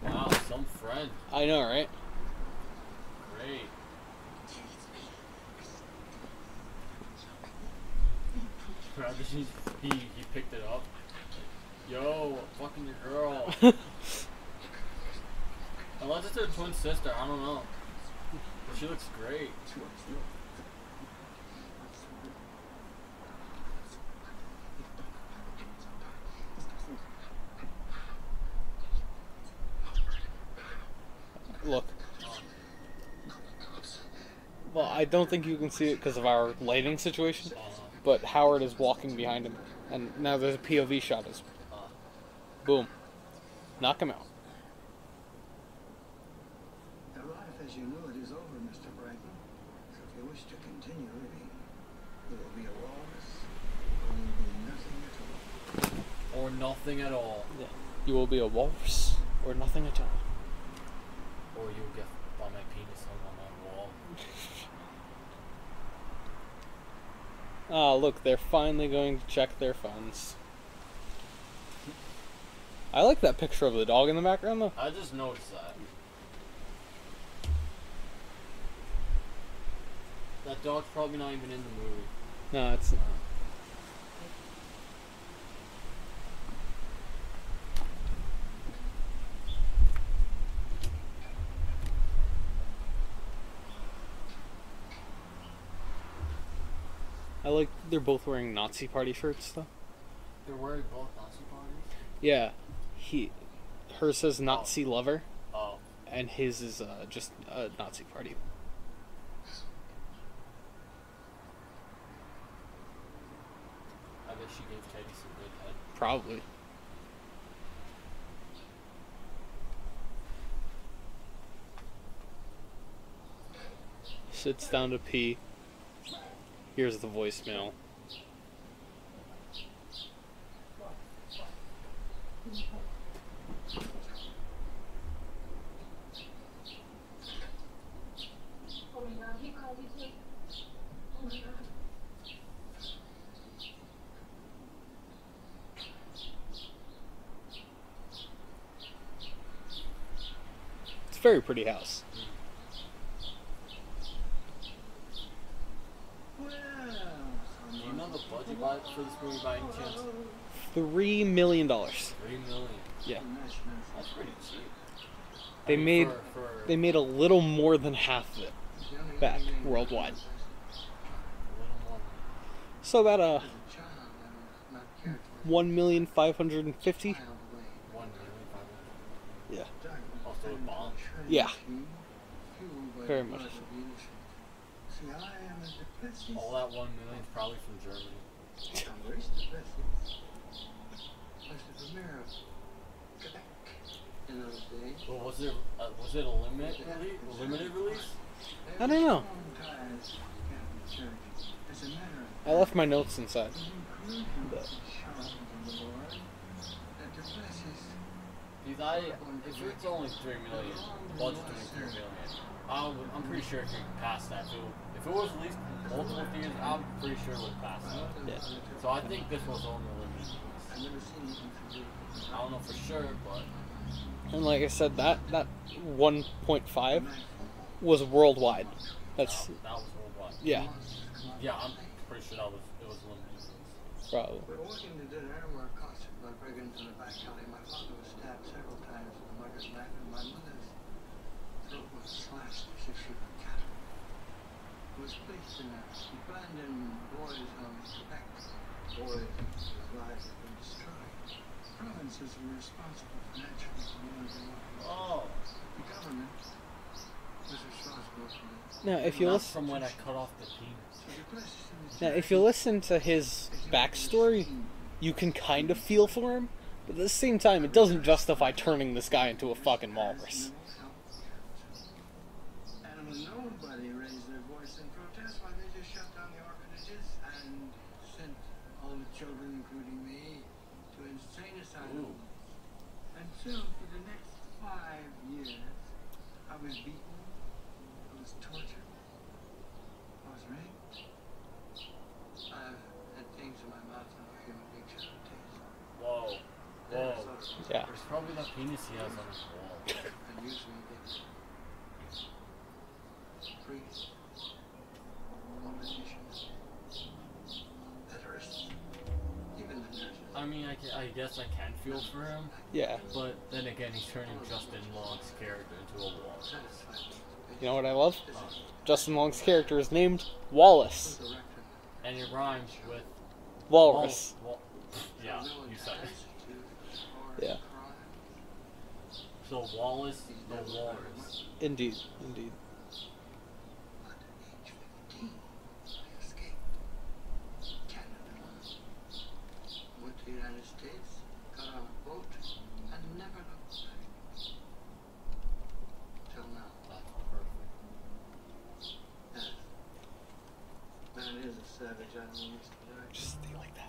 Wow, some friend. I know, right? Great. Rather he picked it up. Yo, fucking your girl. Unless it's her twin sister, I don't know. But she looks great. Look. Well, I don't think you can see it because of our lighting situation, but Howard is walking behind him, and now there's a POV shot. Boom. Knock him out. Now, life as you knew it is over, Mr. Franklin. So if you wish to continue living, you will be a walrus, or you will be nothing at all. Or nothing at all. Yeah. You will be a walrus, or nothing at all. Or you'll get by my penis hung on my wall. Ah, look, they're finally going to check their phones. I like that picture of the dog in the background, though. I just noticed that. That dog's probably not even in the movie. No, it's not. I like they're both wearing Nazi party shirts, though. They're wearing both Nazi parties? Yeah, hers says Nazi lover, Oh. and his is just a Nazi party. I bet she gave Teddy some good head. Probably. Sits down to pee. Here's the voicemail. Oh my god, he called you too. Oh my god. It's a very pretty house. Well, Do you know the budget for this movie by any chance? $3 million. 3 million. Yeah. That's pretty cheap. They I mean, made for they made a little more than half of it back worldwide. a little more. So about a child and not cared for 1,550,000. 1 million, 500. Yeah. Also a bomb. Yeah. Very much so. See, I am a depressive. All that 1 million is probably from Germany. I'm very depressive. Most of the mayor of Quebec in those days. But was it a limited release? I don't know. As a matter of I left my notes inside. But Because if it's only 3 million, the budget's only 3 million, I'm pretty sure it could pass that. If it was released in multiple theaters, I'm pretty sure it would pass that. yeah. So I think this was only a limited release. I don't know for sure, but And like I said, that 1.5 was worldwide. That's that was worldwide. yeah, Yeah, I'm pretty sure it was a limited release. probably. We're walking to dinner where accosted by brigands in a back alley. My father was stabbed several times with a murder's knife, and my mother's throat was slashed as if she were cattle. It was placed in a abandoned boys' home in Quebec. Boys whose lives have been destroyed. Provinces were responsible financially for more than one. Oh, The government was responsible for the Now, if you not listen, from when I cut off the penis. so the question is now if you listen to his backstory, you can kind of feel for him, But at the same time, it doesn't justify turning this guy into a fucking walrus. Animals, nobody raised their voice in protest. Why they just shut down the orphanages and sent all the children, including me, to insane asylums. And so, for the next 5 years, I was beaten, I was tortured, I was raped. I've had things in my mouth that no human being should have tasted. Whoa. Whoa. Yeah. There's probably that penis he has on his wall. And usually they priests, politicians, veterans, even the nurses. I mean, I guess I can feel for him, Yeah. but then again, he's turning Justin Long's character into a walrus. You know what I love? Justin Long's character is named Wallace. And it rhymes with Walrus. Yeah, you said it. Yeah. So Wallace the Walrus. Indeed. Indeed. At age 15, I escaped Canada. Went to the United States, got on a boat, and never looked back. Till now. That's perfect. Yes. Man is a savage animal, Mr. Director. Just stay like that.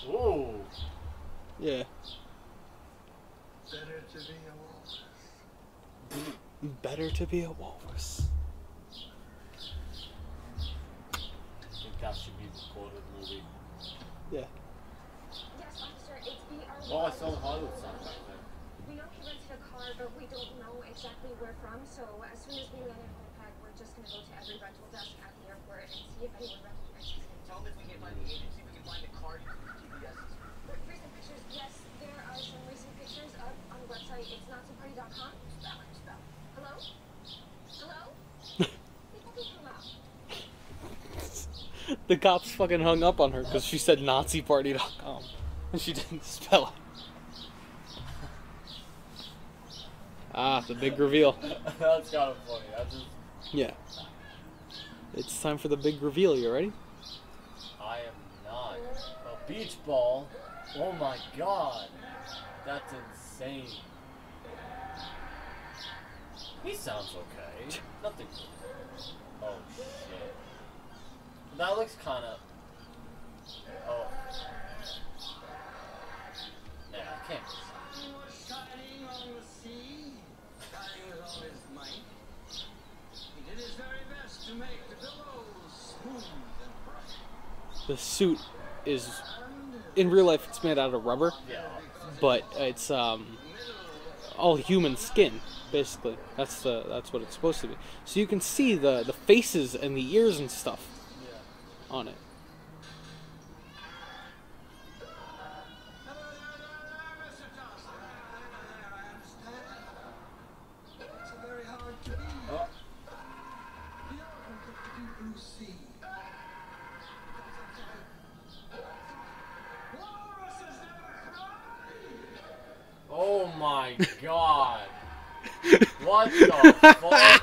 Whoa! Yeah. Better to be a walrus. Better to be a walrus. I think that should be the quote of the movie. Yeah. Yes, officer, it's BR. Oh, I saw the Hollywood sign back there. We know he rented a car, but we don't know exactly where from. So as soon as we land in Winnipeg, we're just gonna go to every rental desk at the airport and see if anyone recognizes him. Tell them if we can't find the agent, see if we can find the car you can GPSs. Recent pictures, yes, there are some recent pictures up on the website. It's NaziParty.com. Spell. Hello? Hello? They fucking hung up. The cops fucking hung up on her because she said NaziParty.com and she didn't spell it. Ah, the big reveal. That's kind of funny. That's just... Yeah. It's time for the big reveal. You ready? I am not. A beach ball? Oh my god. That's insane. He sounds okay. Nothing. Oh shit. That looks kind of. Oh. Yeah, I can't. Sun was shining on the sea, shining with all his might. He did his very best to make the billows smooth and bright. The suit is, in real life, it's made out of rubber, Yeah. but it's all human skin, basically. That's what it's supposed to be. So you can see the faces and the ears and stuff Yeah. on it. Mr. Tusk, I understand. It's a very hard to be. Oh. The open of the deep blue sea. Walruses never cry. Oh my god. What the fuck?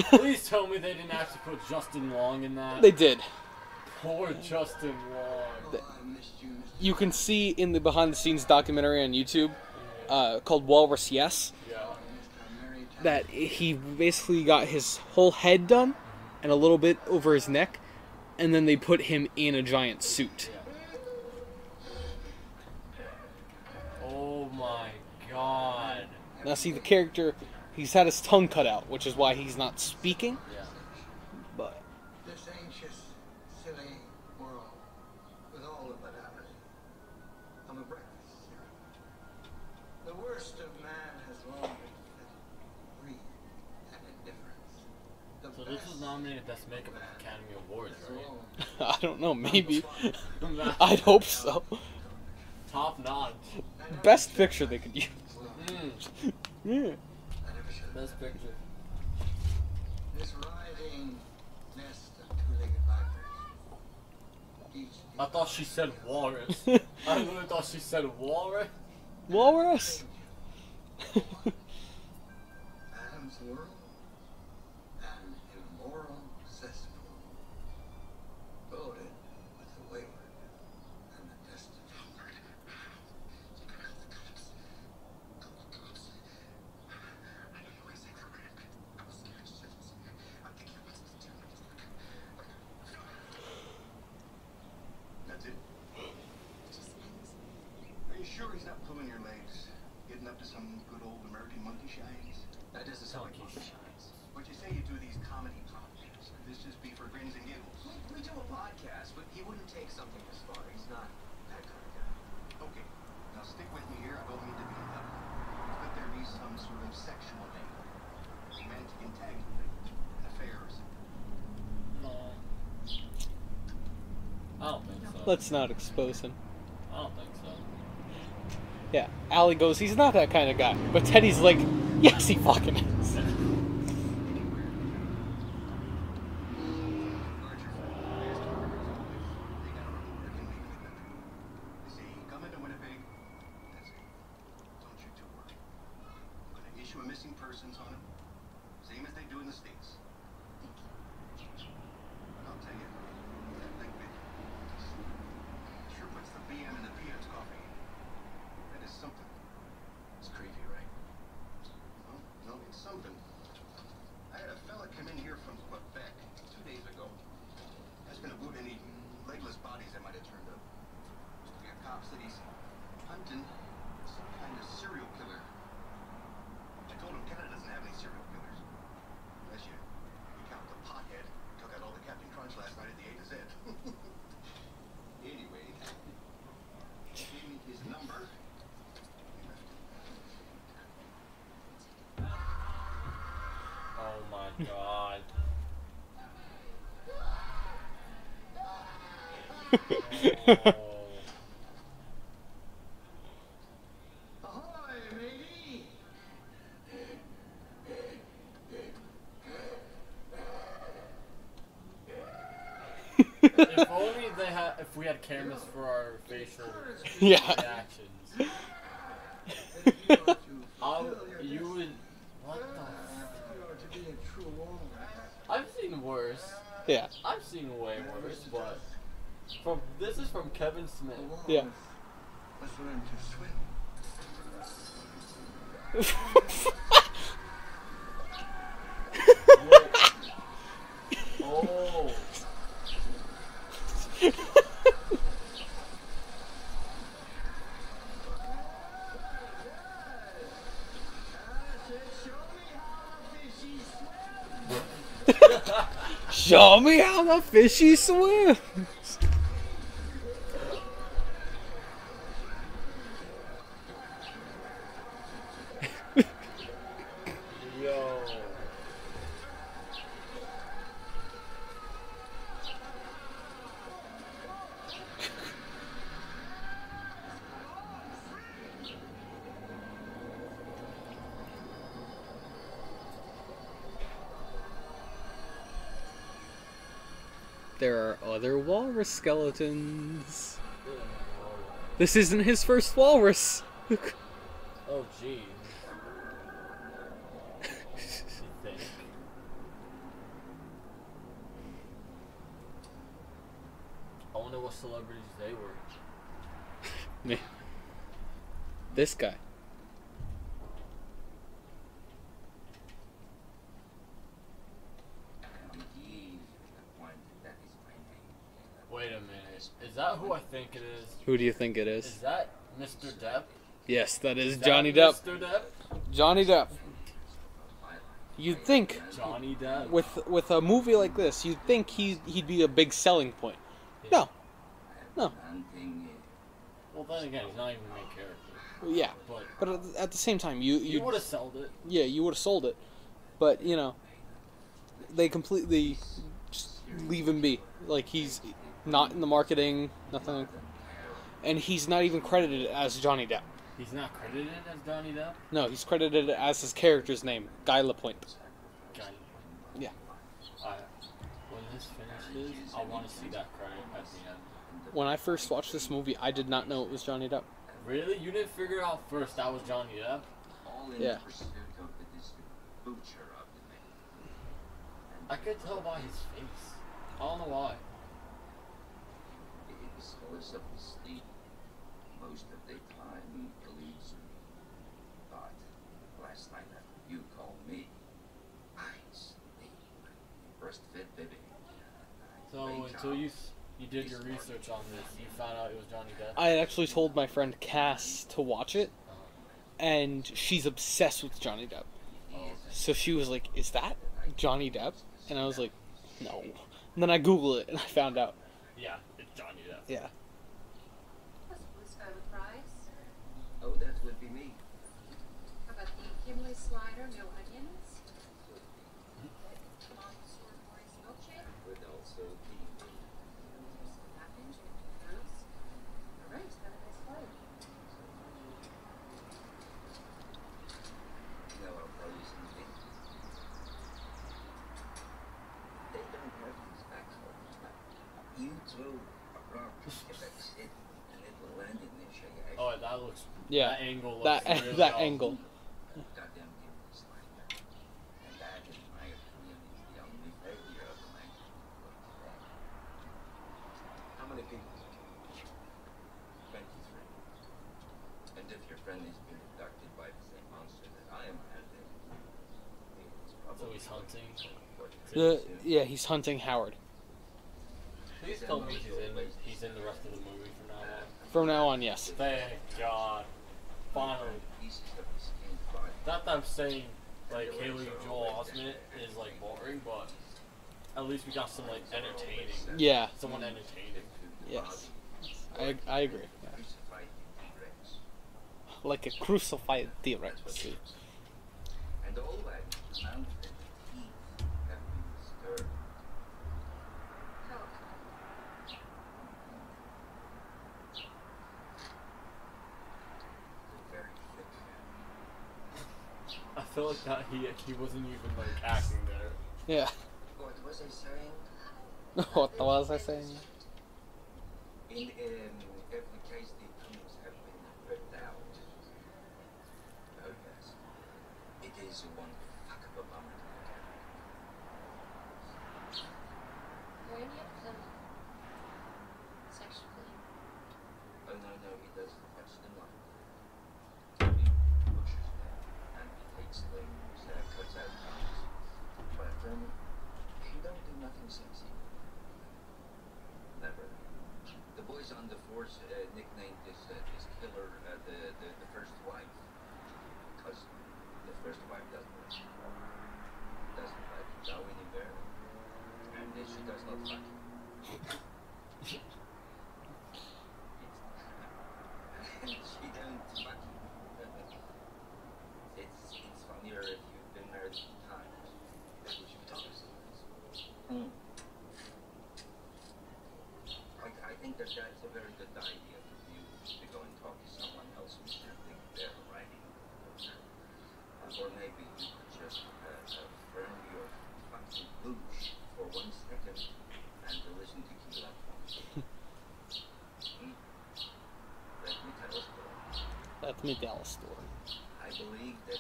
Please tell me they didn't actually put Justin Long in that. They did. Poor Justin Long. Oh, I missed you, Mr. You can see in the behind-the-scenes documentary on YouTube called Walrus Yes Yeah. Mary that he basically got his whole head done and a little bit over his neck, and then they put him in a giant suit. Oh my god. Now see, the character, he's had his tongue cut out, which is why he's not speaking, Yeah. but This anxious, silly world, with all the banality, I'm a breakfast cereal. The worst of man has long been filled, greed and indifference. The So this best was nominated Best Makeup at the Academy Awards, has right? long I don't know, maybe. Top I'd hope so. notch. Best picture they could use. Yeah. I never should have. Best picture. This writhing nest of two-legged vipers. Each I thought she said walrus. I literally thought she said walrus. Walrus. Adam's world, an immoral cesspool, loaded with the wayward. up to some good old American monkey shines? That doesn't sound like monkey shines. But you say you do these comedy podcasts. Could this just be for grins and giggles? We do a podcast, but he wouldn't take something this far. He's not that kind of guy. Okay, now stick with me here. I don't mean to be ugly. Could there be some sort of sexual angle? Romantic entanglement? Affairs? No. I don't think so. Let's not expose him. I don't think so. Yeah, Allie goes, he's not that kind of guy. But Teddy's like, yes, he fucking is. Issue a missing persons on him, same as they do in the States. I'll tell you, that thing bit sure puts the BM in the PM's coffee. That is something. It's creepy, right? No, it's something. I had a fella come in here from Quebec 2 days ago. Asking about any legless bodies that might have turned up. We got cops that he's hunting some kind of serial killer. I told him Canada doesn't have any serial killers. Unless you count the pothead who took out all the Captain Crunch last night at the A to Z. Anyway, he gave me his number. He left it. Oh my god. Oh. Ahoy, matey! If only if we had cameras for our facial Yeah. reactions. You would. What the? To be a true woman. I've seen worse. Yeah. I've seen way worse, but this is from Kevin Smith. Yeah. Let's learn to swim. Oh. Show me how the fishy swims. Yo. There are other walrus skeletons. This isn't his first walrus. Oh, gee. You think? I wonder what celebrities they were. Me. This guy. Wait a minute. Is that who I think it is? Who do you think it Is is? that Mr. Depp? Yes, that is Is that Johnny Depp. Mr. Depp? Johnny Depp. You'd think Johnny Depp. with a movie like this, you'd think he'd be a big selling point. No. No. Well, then again, he's not even the main character. Yeah. But But at the same time, you would have sold it. yeah, you would have sold it. But, you know, they completely just leave him be. Like, he's not in the marketing, nothing. And he's not even credited as Johnny Depp. He's not credited as Johnny Depp? No, he's credited as his character's name, Guy Lapointe. Johnny. Yeah. When this finishes, I want to see that credit at the end. When I first watched this movie, I did not know it was Johnny Depp. Really? You didn't figure it out first that was Johnny Depp? Yeah. I could tell by his face. I don't know why. Most of the time believes me. But last night after you called me, I sleep. First fit, baby. So until you did your research on this, you found out it was Johnny Depp? I actually told my friend Cass to watch it, and she's obsessed with Johnny Depp. So she was like, "Is that Johnny Depp?" And I was like, "No." And then I Googled it and I found out. Yeah, it's Johnny Depp. Yeah. What's blue sky with fries? Oh, that would be me. How about the Kimberly slider, no onions? Tomato sword boys milkshake? Would also be me. There's some napkins, you can do those. All right, have a nice flight. No, I'll tell you something. They don't have these back home. You throw a rock at that shit and it will land in there. Show you Oh, that looks. Yeah. That angle looks That really that awesome. angle. goddamn Kimberly slider. And that, in my opinion, is the only failure of the night. How many people? 23. And if your friend is being abducted by the same monster that I am handling, it's So probably he's hunting. Yeah, he's hunting Howard. Please tell me he's in the rest of the movie from now on. From now on, yes. Thank God. Finally. pieces of the skin body. Not that I'm saying like Haley Joel Osment is like boring, but at least we got some like entertaining. Yeah. Someone entertaining. Yes. I agree. Yeah. Crucified T-Rex. Like a crucified T-Rex. And all that mounted teeth have been disturbed. Very thick. I feel like that he wasn't even like acting there. Yeah. What was I saying? What was I saying? In every case, the tongues have been ripped out. Oh yes, it is one fuck of a bummer to look at. Are any of them sexually? Oh no, it doesn't touch the line. He pushes them and he takes things, cuts out tongues. But he don't do nothing sexy. Never. The boys on the force nicknamed this killer the first wife, because the first wife doesn't go anywhere, and she does not fuck. She don't fuck. It's funnier if you've been married 2 times. Maybe we should talk to someone. I think that's a very good idea for you to go and talk to someone else who's something they're writing. Or maybe you could just burn your fucking boosh for 1 second and listen to Key Left. Let me tell a story. Let me tell a story. I believe that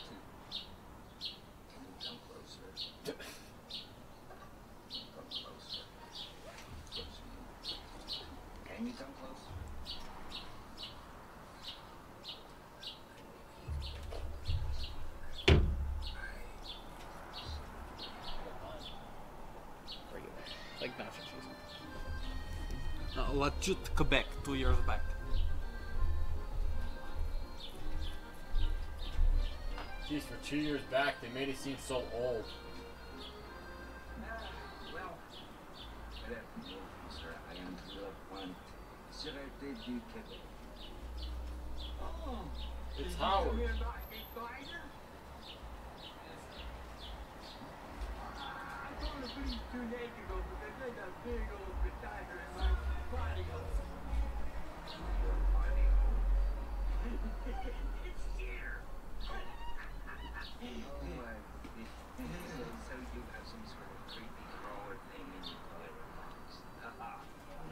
can you come closer? Come closer. Can you come closer? Like nacho cheese. Lachute, Quebec, 2 years back. Jeez, for 2 years back, they made it seem so old. Well, good afternoon, sir. I am One. Sir, did you Quebec? Oh, It's Howard. you hear about Big Glider? I told the police 2 days ago because there's a big old tiger in my body hole. Your body hole. It's here. Oh, so you have some sort of creepy crawler thing in your toilet box.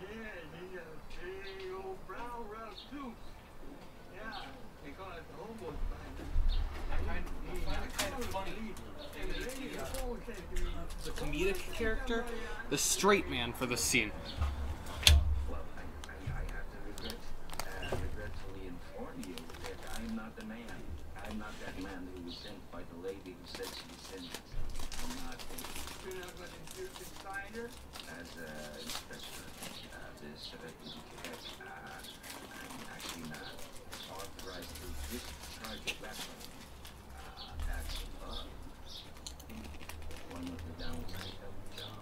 Yeah, he got a big old brown rough tooth. Yeah, they call it the hobo spider. I find it kind of funny. The comedic character, the straight man for this scene. Well, I have to regretfully inform you that I am not the man. I'm not that man who was sent by the lady who said she was sent. I'm not You're not going to shoot the spider? as inspector this Quebec. I'm actually not authorized to charge of weapon. That's one of the downsides of the job.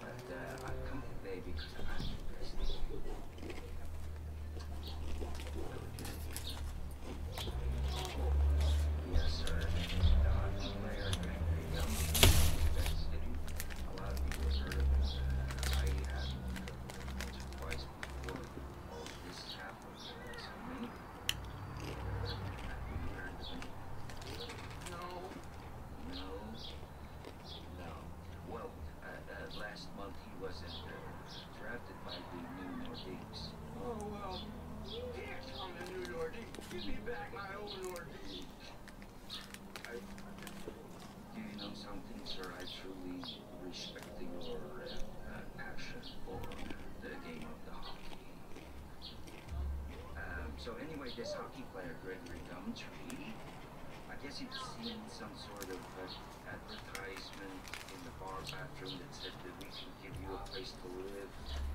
But I come today because I'm interested. Yes, sir. The hockey player, Gregory Young, invested. A lot of people have heard of him. I have twice before all this happened. So many people have you heard of him? No. No. No. Well, last month he wasn't drafted by the New Nordiques. Oh, well, here's from the New Nordiques. Give me back my old Nordiques. Do you know something, sir? I truly respect your passion for the game of the hockey. So anyway, this hockey player, Gregory Gumtree, I guess he'd seen some sort of advertisement in the bar bathroom that said that we can give you a place to live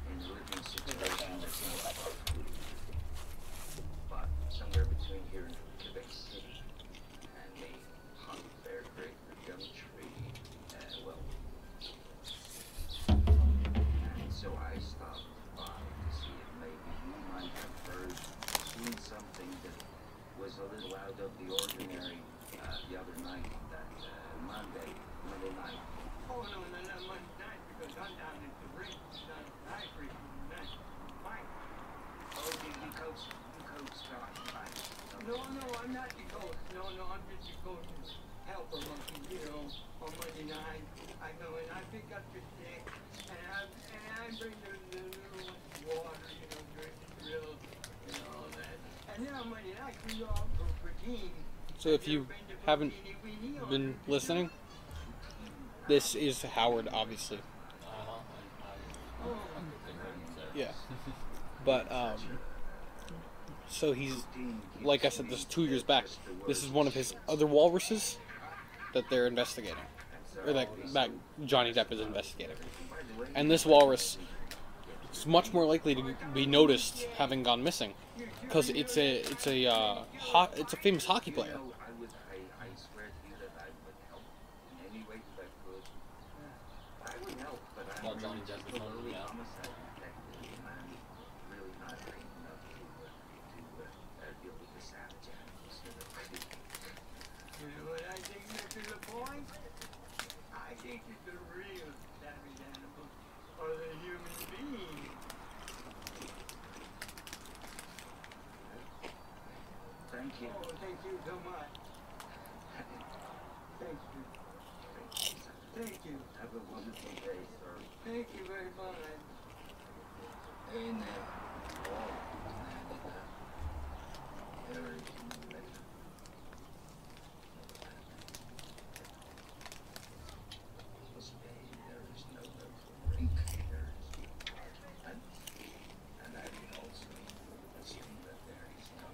in a living situation that's not far from you. But somewhere between here and Quebec City and the hockey player, Gregory Gumtree, well, and so I stopped by to see if maybe you might have seen something that was a little out of the ordinary the other night, that Monday night. Oh, no, not Monday night, because I'm down at the rink. Night racing tonight. Mike. Oh, you coach hockey, right? No, I'm not the coach. No, I'm just the coach's helper monkey, you know, on Monday night. I go and I pick up the stick, and I bring the little water, you know, drink the grill, and all that. And then on Monday night, we all go for team. So if you haven't been listening, this is Howard, obviously. Yeah. But, so he's, like I said, this is 2 years back. This is one of his other walruses that they're investigating. Or that Johnny Depp is investigating. And this walrus is much more likely to be noticed having gone missing. Because it's a famous hockey player. I swear to you that I would help in any way that I could. I would help, but I'm Johnny Depp is on the homicide detective, and I'm really not trained enough to deal with the savage animals. You know what I think, Mr. LaPointe? I think that the real savage animals are the human beings. Thank you. Oh, thank you so much. Thank you. Thank you. Have a wonderful day, sir. Thank you very much. And there is there is no local drink. There is and I would also assume that there is no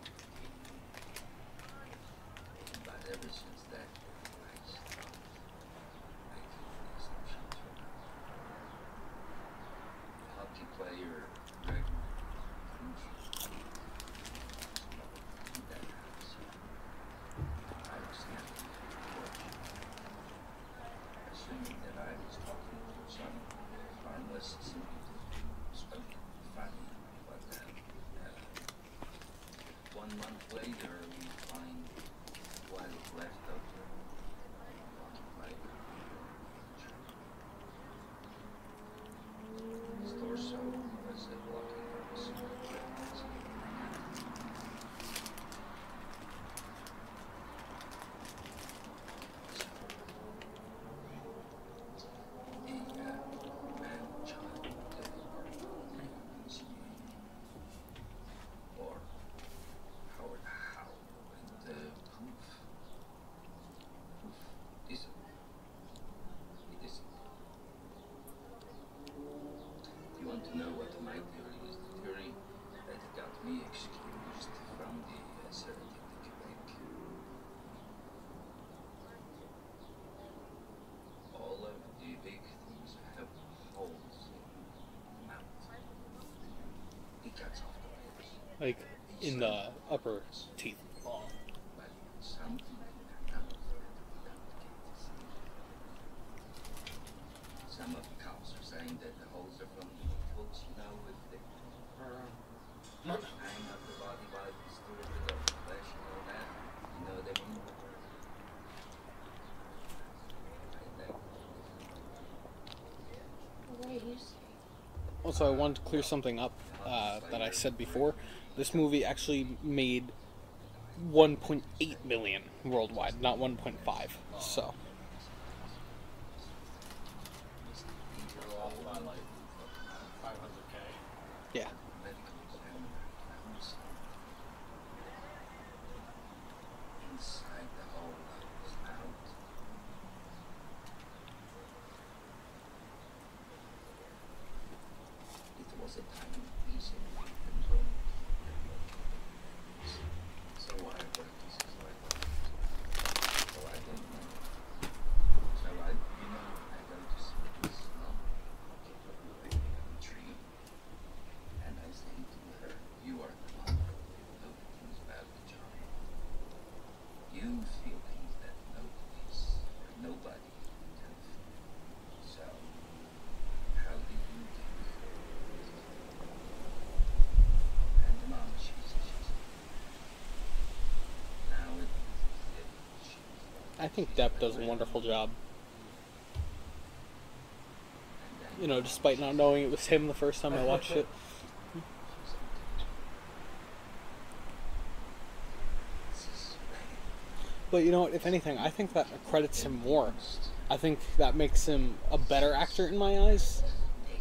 but ever since that I stopped making assumptions. Hockey player Greg I was standing assuming that I was talking to some harmless spoken funny, but 1 month later we find what is left of the his torso was blocking her cigarette. Or Howard Howe, and proof isn't. It isn't. You want to know what my theory is? The theory that got me excused from the Senator of Quebec. All of the victims have holes in the mouth. He cuts off the lips. Like, in the upper teeth. Oh, But kind that holds her from the hooks, you know, with the hang up the body while it's still a bit of flesh and all that. You know what I mean? What are you saying? Also, I wanted to clear something up that I said before. This movie actually made 1.8 million worldwide, not 1.5. So, We're off by like 500K. yeah. Inside the hole that was out. It was a tiny piece of control. So why were pieces like that? So I don't know. So I go to see this tree, and I say to her, "You are the one who knows about the job. You feel things that nobody can feel. So how do you do it?" And the mom, she's now I think Depp does a wonderful job. You know, despite not knowing it was him the first time I watched it. But you know what, if anything, I think that credits him more. I think that makes him a better actor in my eyes,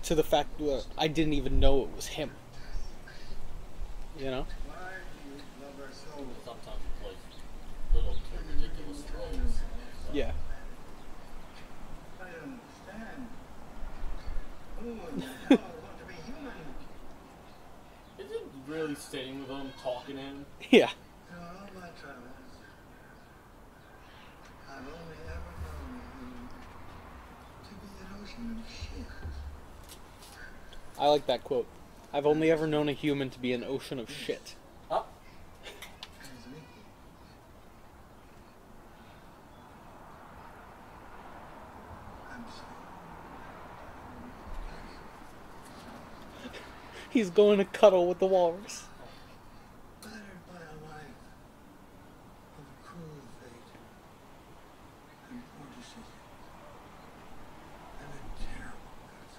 to the fact that I didn't even know it was him. You know? Why do you love her so? Sometimes he plays little too ridiculous roles. Yeah. I don't understand. Who in the hell want to be human? Is it really sitting with him, talking to him? Yeah. In all my travels, I've only ever known you to be an ocean of shit. I like that quote. I've only ever known a human to be an ocean of shit. Huh? As me. I'm sorry. He's going to cuddle with the walrus. Battered by a life of cruel fate and poor decisions and a terrible consequence.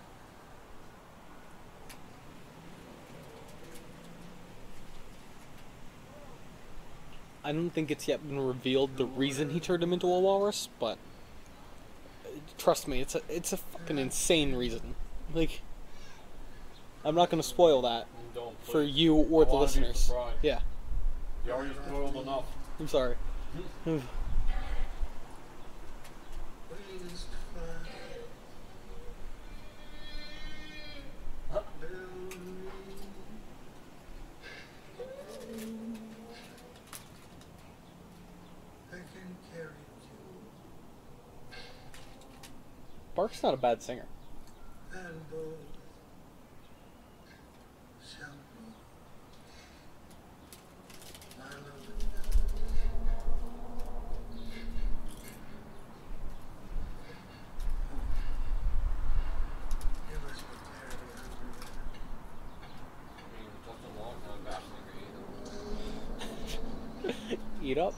I don't think it's yet been revealed the reason he turned him into a walrus, but trust me, it's a fucking insane reason. Like, I'm not gonna spoil that Don't for please. you or I the wanna be listeners. surprised. Yeah, You already spoiled enough. I'm sorry. Please fly. Build me. I can carry you Bark's not a bad singer. and both shall be. My love and you must be terribly hungry. I mean, Justin Long not bashing either. Eat up.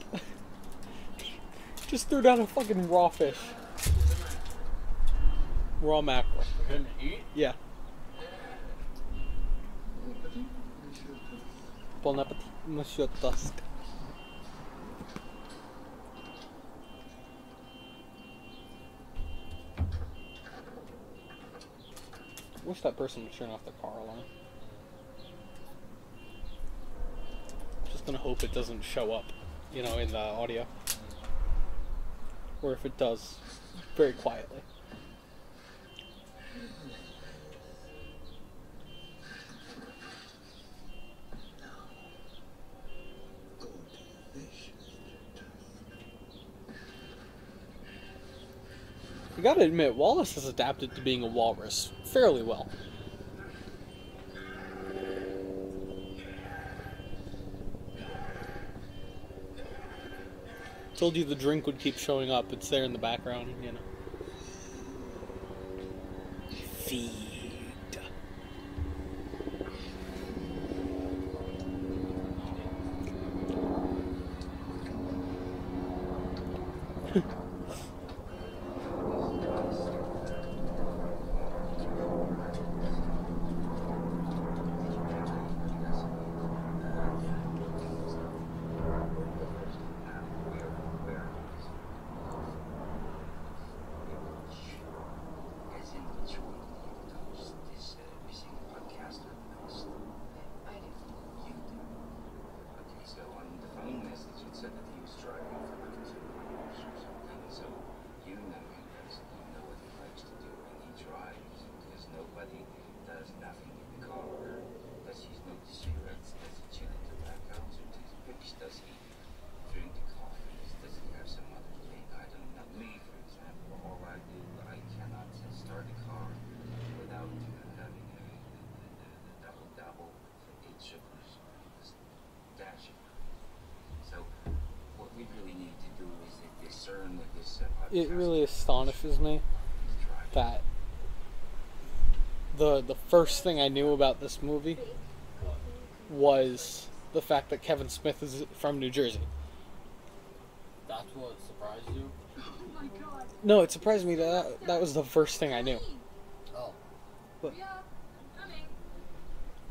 Just threw down a fucking raw fish. Raw mackerel. For him to eat? Yeah. Monsieur Tusk. Bon appetit, Monsieur Tusk. Wish that person would turn off their car alarm. Just gonna hope it doesn't show up, you know, in the audio. Or if it does, very quietly. Go to the fish, Mr. Tusk. You gotta admit, Wallace has adapted to being a walrus fairly well. Told you the drink would keep showing up. It's there in the background, you know. feed. It really astonishes me that the first thing I knew about this movie was the fact that Kevin Smith is from New Jersey. That's what surprised you? No, it surprised me that was the first thing I knew. Oh. But,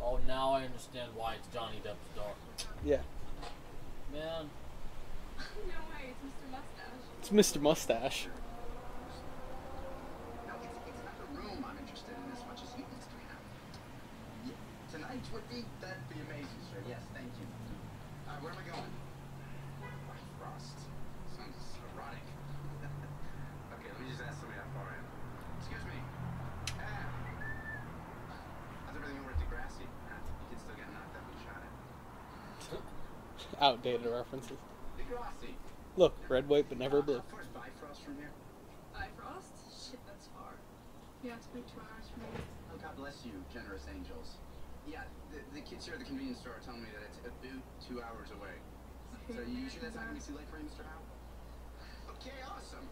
Oh, now I understand why it's Johnny Depp's daughter. yeah. Man. No way, it's Mr. Mustache. It's Mr. Mustache. No, it's not the room I'm interested in as much as you, Mr. Ham. Yeah, tonight that'd be amazing, sir. Yes, thank you. Where am I going? Frost. Sounds erotic. Okay, let me just ask somebody how far I am. Excuse me. How's everything over at Degrassi? You can still get knocked up and shot at. Outdated references. Degrassi. Look, red, white, but never blue. How far is Bifrost from here? Bifrost? Shit, that's far. You have to wait 2 hours for me. Oh, God bless you, generous angels. Yeah, the kids here at the convenience store are telling me that it's about 2 hours away. So you sure that's not going to be too late for you, Mr. Howe? Okay, awesome.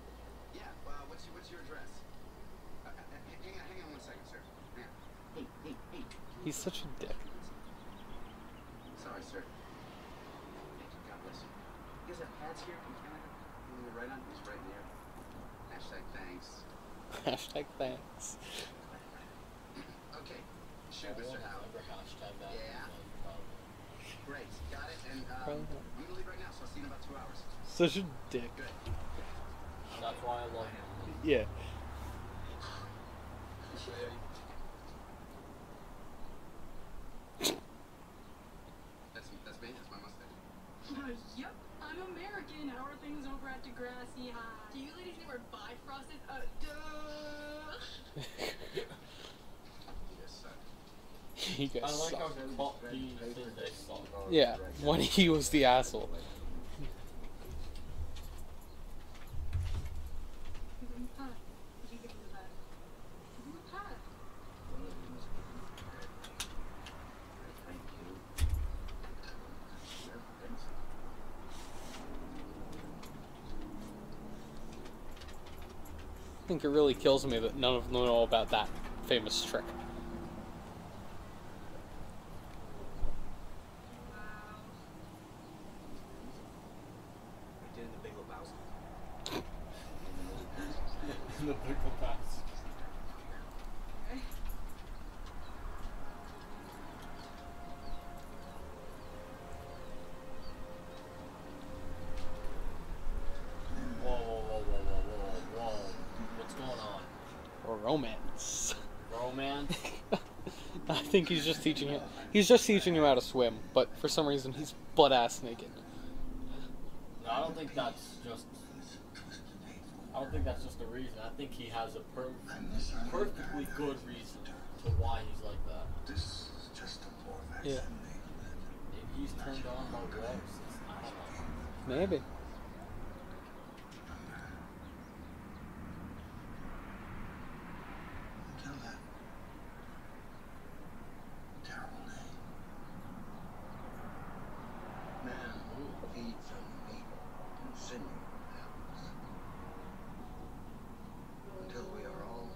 Yeah, what's your address? Hang on 1 second, sir. Yeah. Hey. He's such a dick. Sorry, sir. Thank you, God bless you. You guys have pads here? Can I have one right on? He's right in there. Hashtag thanks. Hashtag thanks. Okay. Shoot, Mr. Howe. Hashtag that. Yeah. Great, got it. And Probably not. I'm gonna leave right now, so I'll see you in about 2 hours. Such a dick. Good. That's why I love him. Yeah. That's me. That's my mustache. Yep, I'm American. How are things over at Degrassi High? Do you ladies know where Bifrost is? Duh. You guys suck. You guys I like suck. how he says they suck. Yeah, when he was the asshole. Give him a pat. Did you give him a pat? Give him a pat. Thank you. I think it really kills me that none of them know about that famous trick. We did the Big Lebowski. The big pass. Whoa. What's going on? Or romance. Romance? I think he's just teaching him. He's just teaching him how to swim, but for some reason he's butt ass naked. No, I don't think that's just. I don't think that's just a reason. I think he has a perfectly good reason to why he's like that. This is just a poor Yeah. Maybe he's turned on by drugs. I don't know. Maybe. Until that terrible day. Man who feeds on meat and sinew happens. Until we are all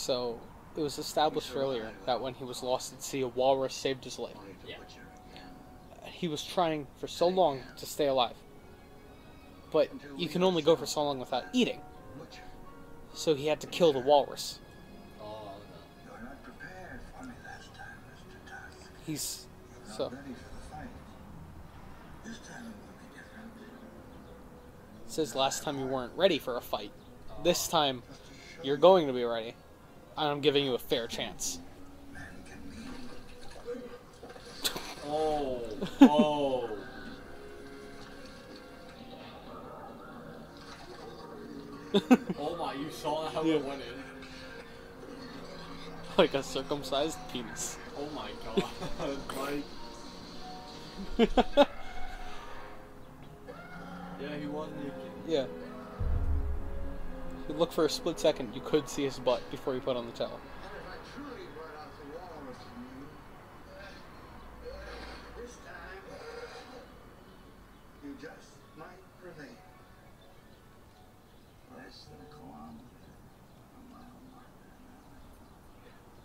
So it was established earlier that when he was lost at sea, a walrus saved his life. Yeah. He was trying for so long to stay alive. But you can only go for so long without eating. So he had to kill the walrus. Oh, You're not prepared for me last time, Mr. Tusk. He's You're so not ready for the fight. This time it will be different. says last time you weren't ready for a fight. This time you're going to be ready. And I'm giving you a fair chance. Man can be. Oh, oh. Oh my, you saw how it went in? Like a circumcised penis. Oh my god. Like, yeah, he was naked. Yeah. You look for a split second, you could see his butt before you put on the towel. And if I truly brought out the walrus in you, this time, you just might prevail. Less than a kilometer. A mile marker.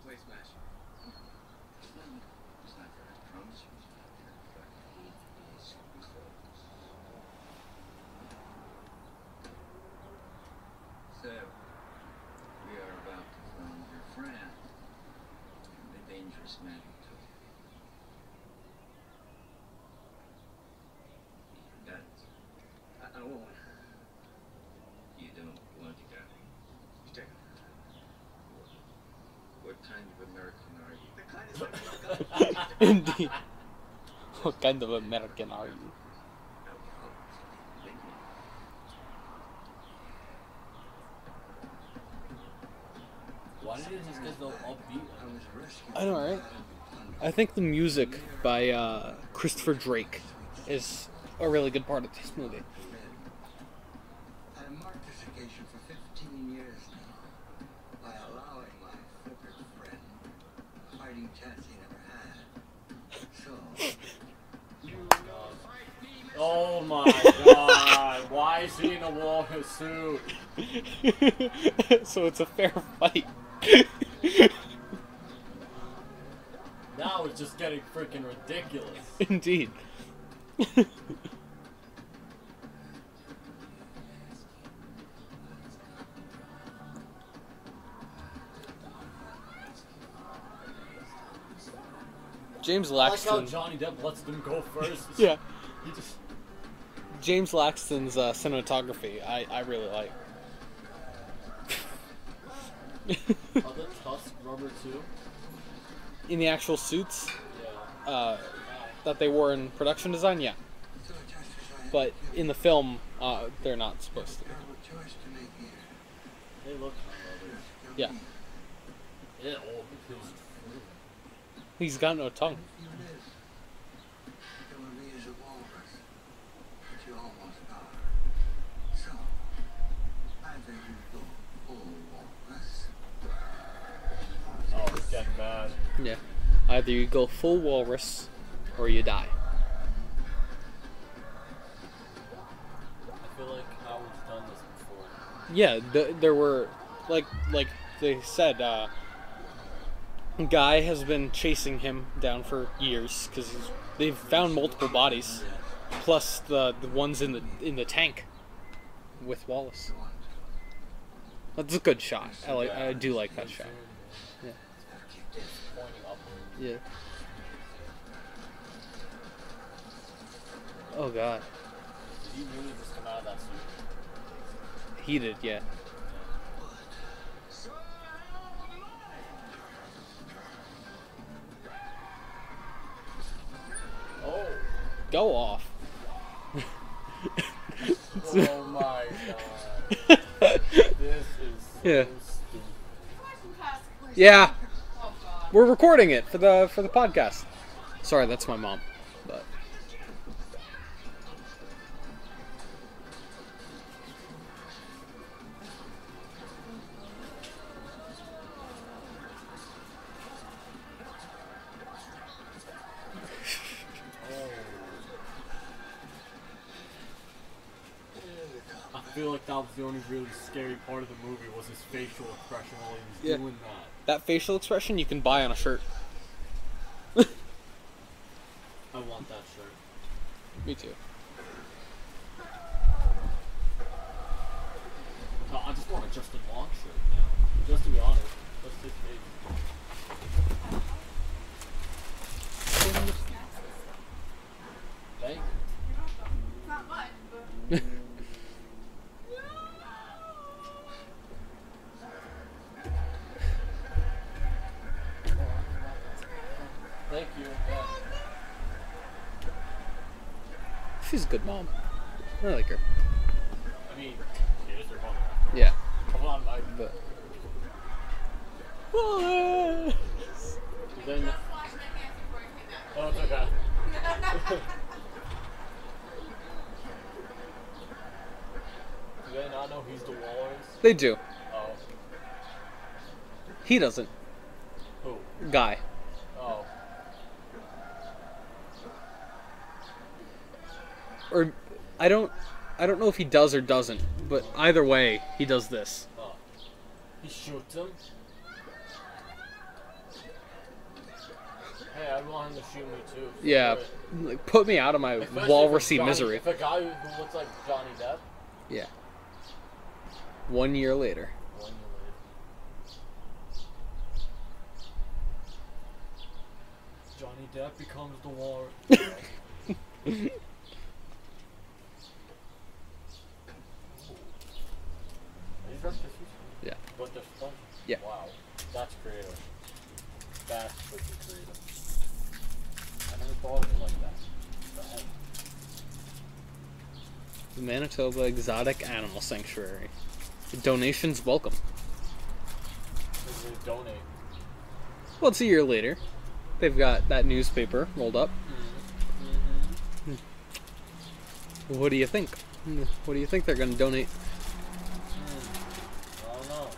Play smash. It's not for his promise. But he is close. So, we are about to find your friend. And a dangerous man too. Got it. I won't. You don't want to go. You take it. What kind of American are you? The kind of Indeed. What kind of American are you? Why did it just get so upbeat? I was rescued. I know, right? I think the music by Christopher Drake is a really good part of this movie. I have marked this occasion for 15 years now by allowing my flippant friend a fighting chance he never had. So, Oh my god, why is he in a walrus suit? So it's a fair fight. Now it's just getting freaking ridiculous. Indeed. James I like how Laxton. Johnny Depp lets them go first. Yeah. He just... James Laxton's cinematography, I really like. Are the Tusk rubber too? In the actual suits Yeah. that they wore in production design, yeah. so just as I But in the film, they're not supposed to be. terrible choice to make here. They look rubber. Yeah. Yeah, oh, it feels true. He's got no tongue. Here it is. Killing me as a walrus, but you almost are. So, either you go full walrus, Oh, he's getting mad. Yeah. Either you go full walrus, or you die. I feel like Howard's done this before. Yeah, there were, like they said, Guy has been chasing him down for years because they've found multiple bodies, plus the ones in the tank with Wallace. That's a good shot. I do like that shot. Yeah. Pointing upward. Yeah. Oh god. Did he really just come out of that suit? He did, yeah. Oh! Go off. Oh my god. This is so Yeah. stupid. Yeah. We're recording it for the podcast. Sorry, that's my mom. But feel like that was the only really scary part of the movie was his facial expression while he was doing that. That facial expression you can buy on a shirt. I want that shirt. Me too. No, I just want a Justin Long shirt now. Just to be honest. That's his face. Thank you. Not much, but. Thank you. Yeah. She's a good mom. I like her. I mean, she is her mother after all. Yeah. Come on, Mike. But Then, Just watched my hands before I came out. oh, it's okay. Do they not know he's the walrus? they do. Oh. He doesn't. Who? Guy. Oh. Or I don't know if he does or doesn't, but either way, he does this. Oh. He shoots him? Hey, I want him to shoot me too. Yeah. Like, put me out of my Especially walrusy if a misery. If a guy who looks like Johnny Depp. Yeah. 1 year later. 1 year later. Johnny Depp becomes the walrus. Yeah. But they're spongy. Yeah. Wow. That's creative. That's freaking creative. I never thought of it like that. What the heck? The Manitoba Exotic Animal Sanctuary. Donations welcome. They donate. Well, it's a year later. They've got that newspaper rolled up. What do you think? What do you think they're going to donate? I don't know.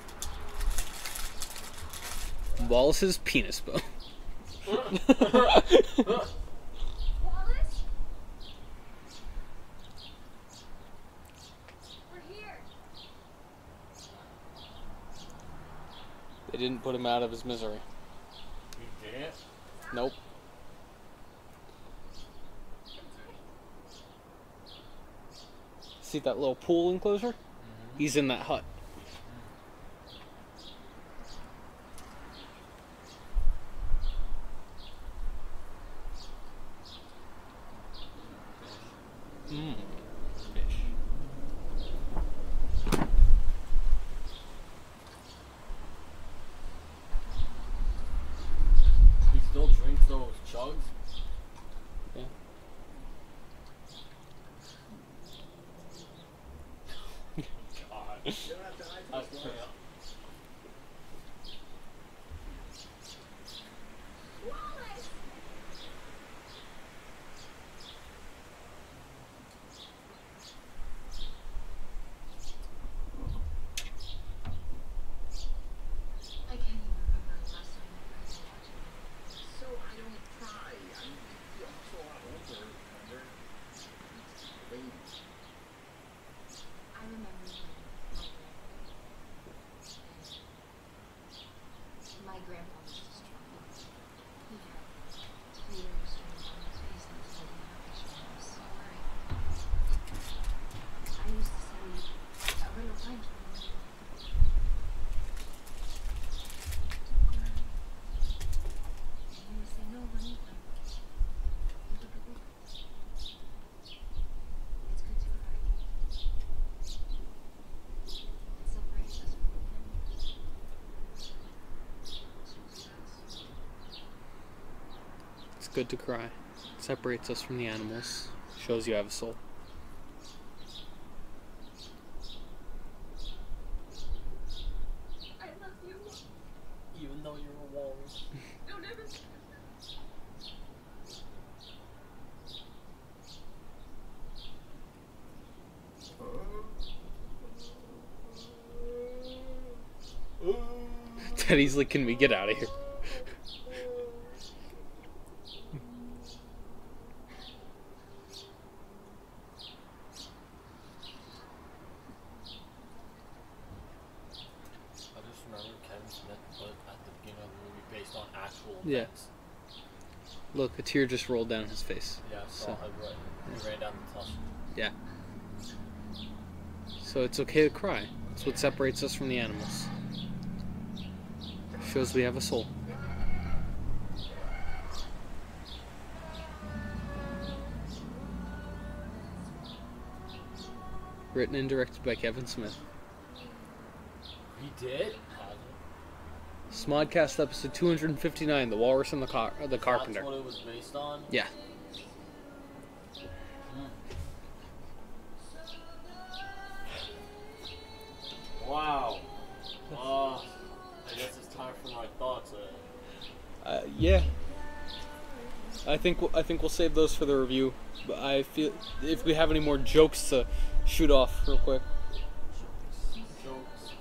Wallace's penis bone. Wallace? We're here. They didn't put him out of his misery. You did? Nope. See that little pool enclosure? He's in that hut. Fish. He still drinks those chugs? Yeah. God. That's pretty up. Wallace! I can't even remember the last time I cried while watching it. So I don't cry. I'm also a lot older. Remember? Baby. I remember when my grandpa was destroyed. He had tears streaming down his face and was holding out picture. I was so worried. I used to say, a real friend to me. And he would say, no, honey. It's good to cry. It separates us from the animals. It's good to cry. Separates us from the animals. Shows you have a soul. I love you. Even though you're a walrus. Don't ever. Teddy's like, can we get out of here? Yeah. Thanks. Look, a tear just rolled down his face. Yeah, I saw So, it. He ran down the tusk. yeah. So it's okay to cry. It's what separates us from the animals. Shows we have a soul. Written and directed by Kevin Smith. He did? Smodcast episode 259, The Walrus and the Carpenter. That's what it was based on? Yeah. Wow. I guess it's time for my thoughts. Yeah. I think we'll save those for the review. But I feel if we have any more jokes to shoot off real quick. Jokes.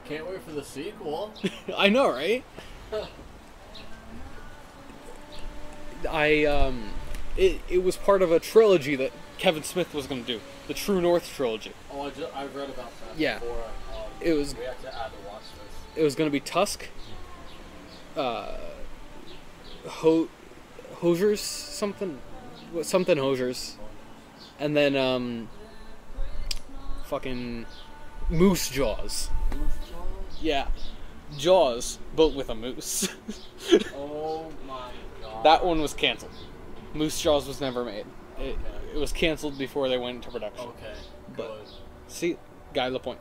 Can't wait for the sequel. I know, right? It was part of a trilogy that Kevin Smith was going to do, the True North trilogy. Oh, I read about that Yeah. before. It was. We have to add to watch this. It was going to be Tusk, Hosers, something Hosers, and then fucking Moose Jaws. Yeah, Jaws, but with a moose. Oh my god. That one was canceled. Moose Jaws was never made. It was canceled before they went into production. Okay, But good. see, Guy Lapointe.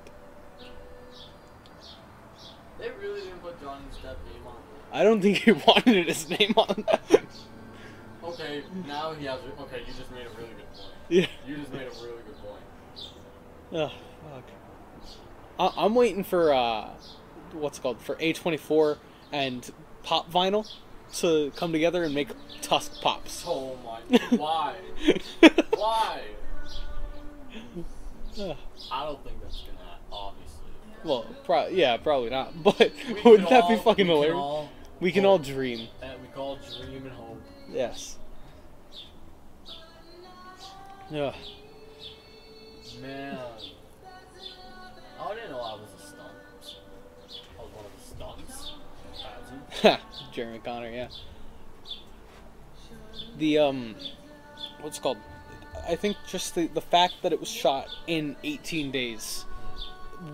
They really didn't put Johnny Depp's name on it. I don't think he wanted his name on that. Okay, now he has. Okay, you just made a really good point. Yeah. You just made a really good point. Oh, fuck. I'm waiting for what's it called, for A24 and Pop Vinyl to come together and make Tusk Pops. Oh my. Why? Why? I don't think that's gonna happen, obviously. Well, probably not. But We wouldn't can that be all- fucking we can hilarious? all We can hope. all dream. And we call dream and hope. Yes. Yeah. Man. I didn't know I was a stunt. I was one of the stunts. Imagine. Jeremy Connor, yeah. The what's it called? I think just the fact that it was shot in 18 days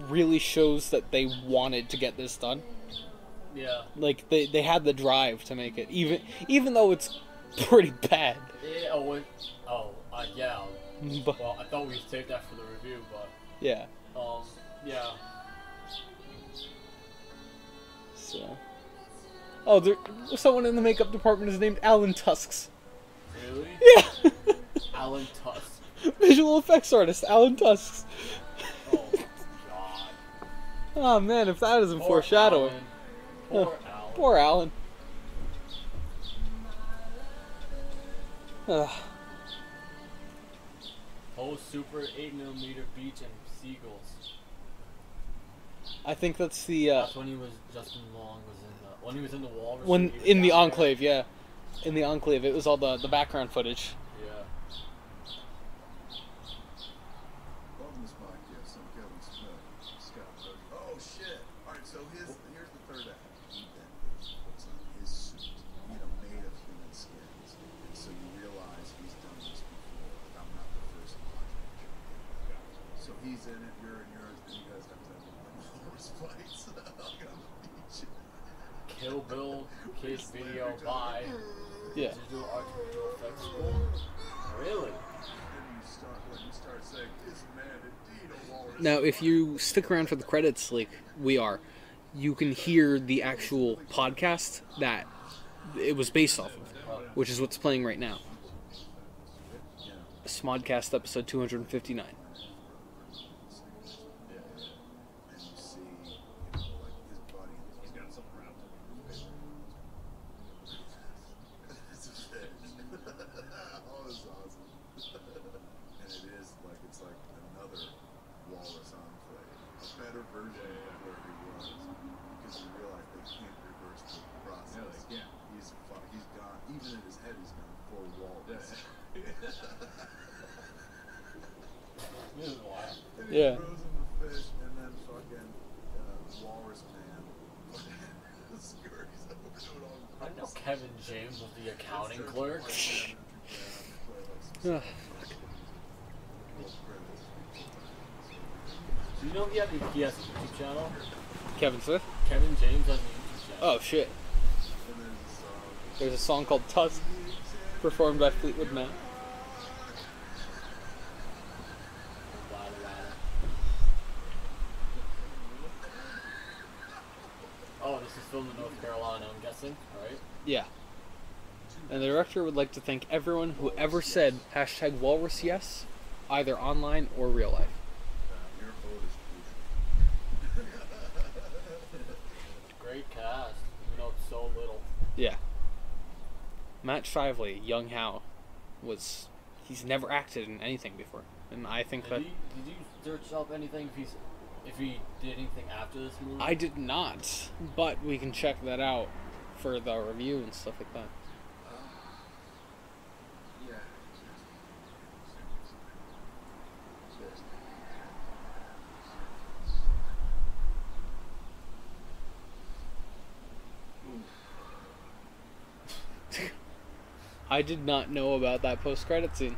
really shows that they wanted to get this done. Yeah. Like they had the drive to make it, even though it's pretty bad. Yeah. Yeah. But Well, I thought we saved that for the review, but yeah. yeah. So. Oh, there someone in the makeup department is named Alan Tusks. Really? Yeah. Alan Tusk. Visual effects artist Alan Tusks. Oh god. Oh man, if that isn't Poor foreshadowing. Alan. Poor Alan. Poor Alan. Ugh. Oh, super 8mm beach and seagulls. I think that's the That's when he was Justin Long was in the when he was in the wall. when in the Enclave, yeah. In the Enclave, it was all the background footage. Yeah. Welcome to Smodcast. I'm Kevin Smith. Scott Murphy. Oh shit! Alright, so here's the third act. He then puts on his suit, made of human skins. And so you realize he's done this before. I'm not the first one. So he's in it, you're in yours, and you guys have to have horse fights on the beach. Kill Bill Kids video by Yeah. Digital Arts Visual Effects School. Really? And you start saying, "Is man indeed a walrus?" Now, if you stick around for the credits, like we are, you can hear the actual podcast that it was based off of, which is what's playing right now. Smodcast episode 259. And you see, like his buddy, he's got something around him. It's a fish. Oh, this is awesome. And it's like another walrus enclave, a better version of where he was, because you realize they can't reverse the process. Yeah, they can't. He's gone. Even in his head, he's gone full walrus. This is wild. And he Yeah. throws him the fish, and then fucking the walrus man Kevin James was the accounting clerk. Ugh. Do you know he has a YouTube channel? Kevin Smith? Kevin James has a YouTube channel. Oh shit. There's a song called Tusk, performed by Fleetwood Mac. Oh, this is filmed in North Carolina, I'm guessing, right? Yeah. And the director would like to thank everyone who ever said #walrus yes, either online or real life. Great cast, even though it's so little. Yeah. Matt Shively, young Hal, he's never acted in anything before. And I think Did you search up anything if he did anything after this movie? I did not, but we can check that out for the review and stuff like that. Yeah. I did not know about that post-credit scene.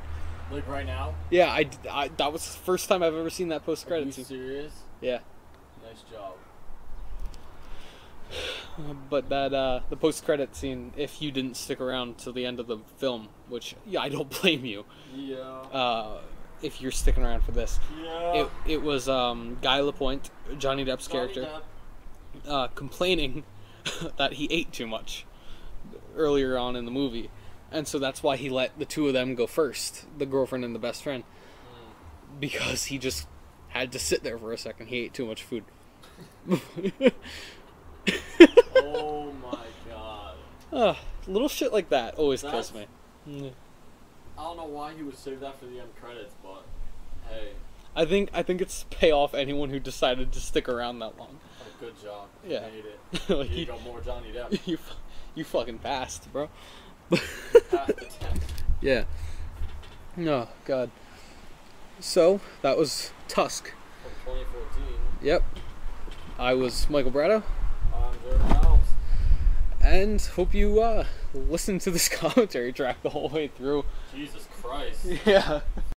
Like right now? Yeah, I that was the first time I've ever seen that Are post-credit you scene. serious? Yeah. Nice job. But that the post-credit scene, if you didn't stick around till the end of the film, which yeah, I don't blame you. Yeah. If you're sticking around for this, Yeah. it was Guy Lapointe, Johnny Depp's character, complaining that he ate too much earlier on in the movie, and so that's why he let the two of them go first, the girlfriend and the best friend, because he just had to sit there for a second. He ate too much food. Oh my god. Little shit like that always kills me. I don't know why he would save that for the end credits, but hey. I think it's to pay off anyone who decided to stick around that long. Oh, good job. Yeah. You made it. Like Here you go, more Johnny Depp. You fucking passed, bro. Passed the test. Yeah. Oh, God. So, that was Tusk. From 2014. Yep. I was Michael Bradow. I'm Jordan House. And hope you listen to this commentary track the whole way through. Jesus Christ. Yeah.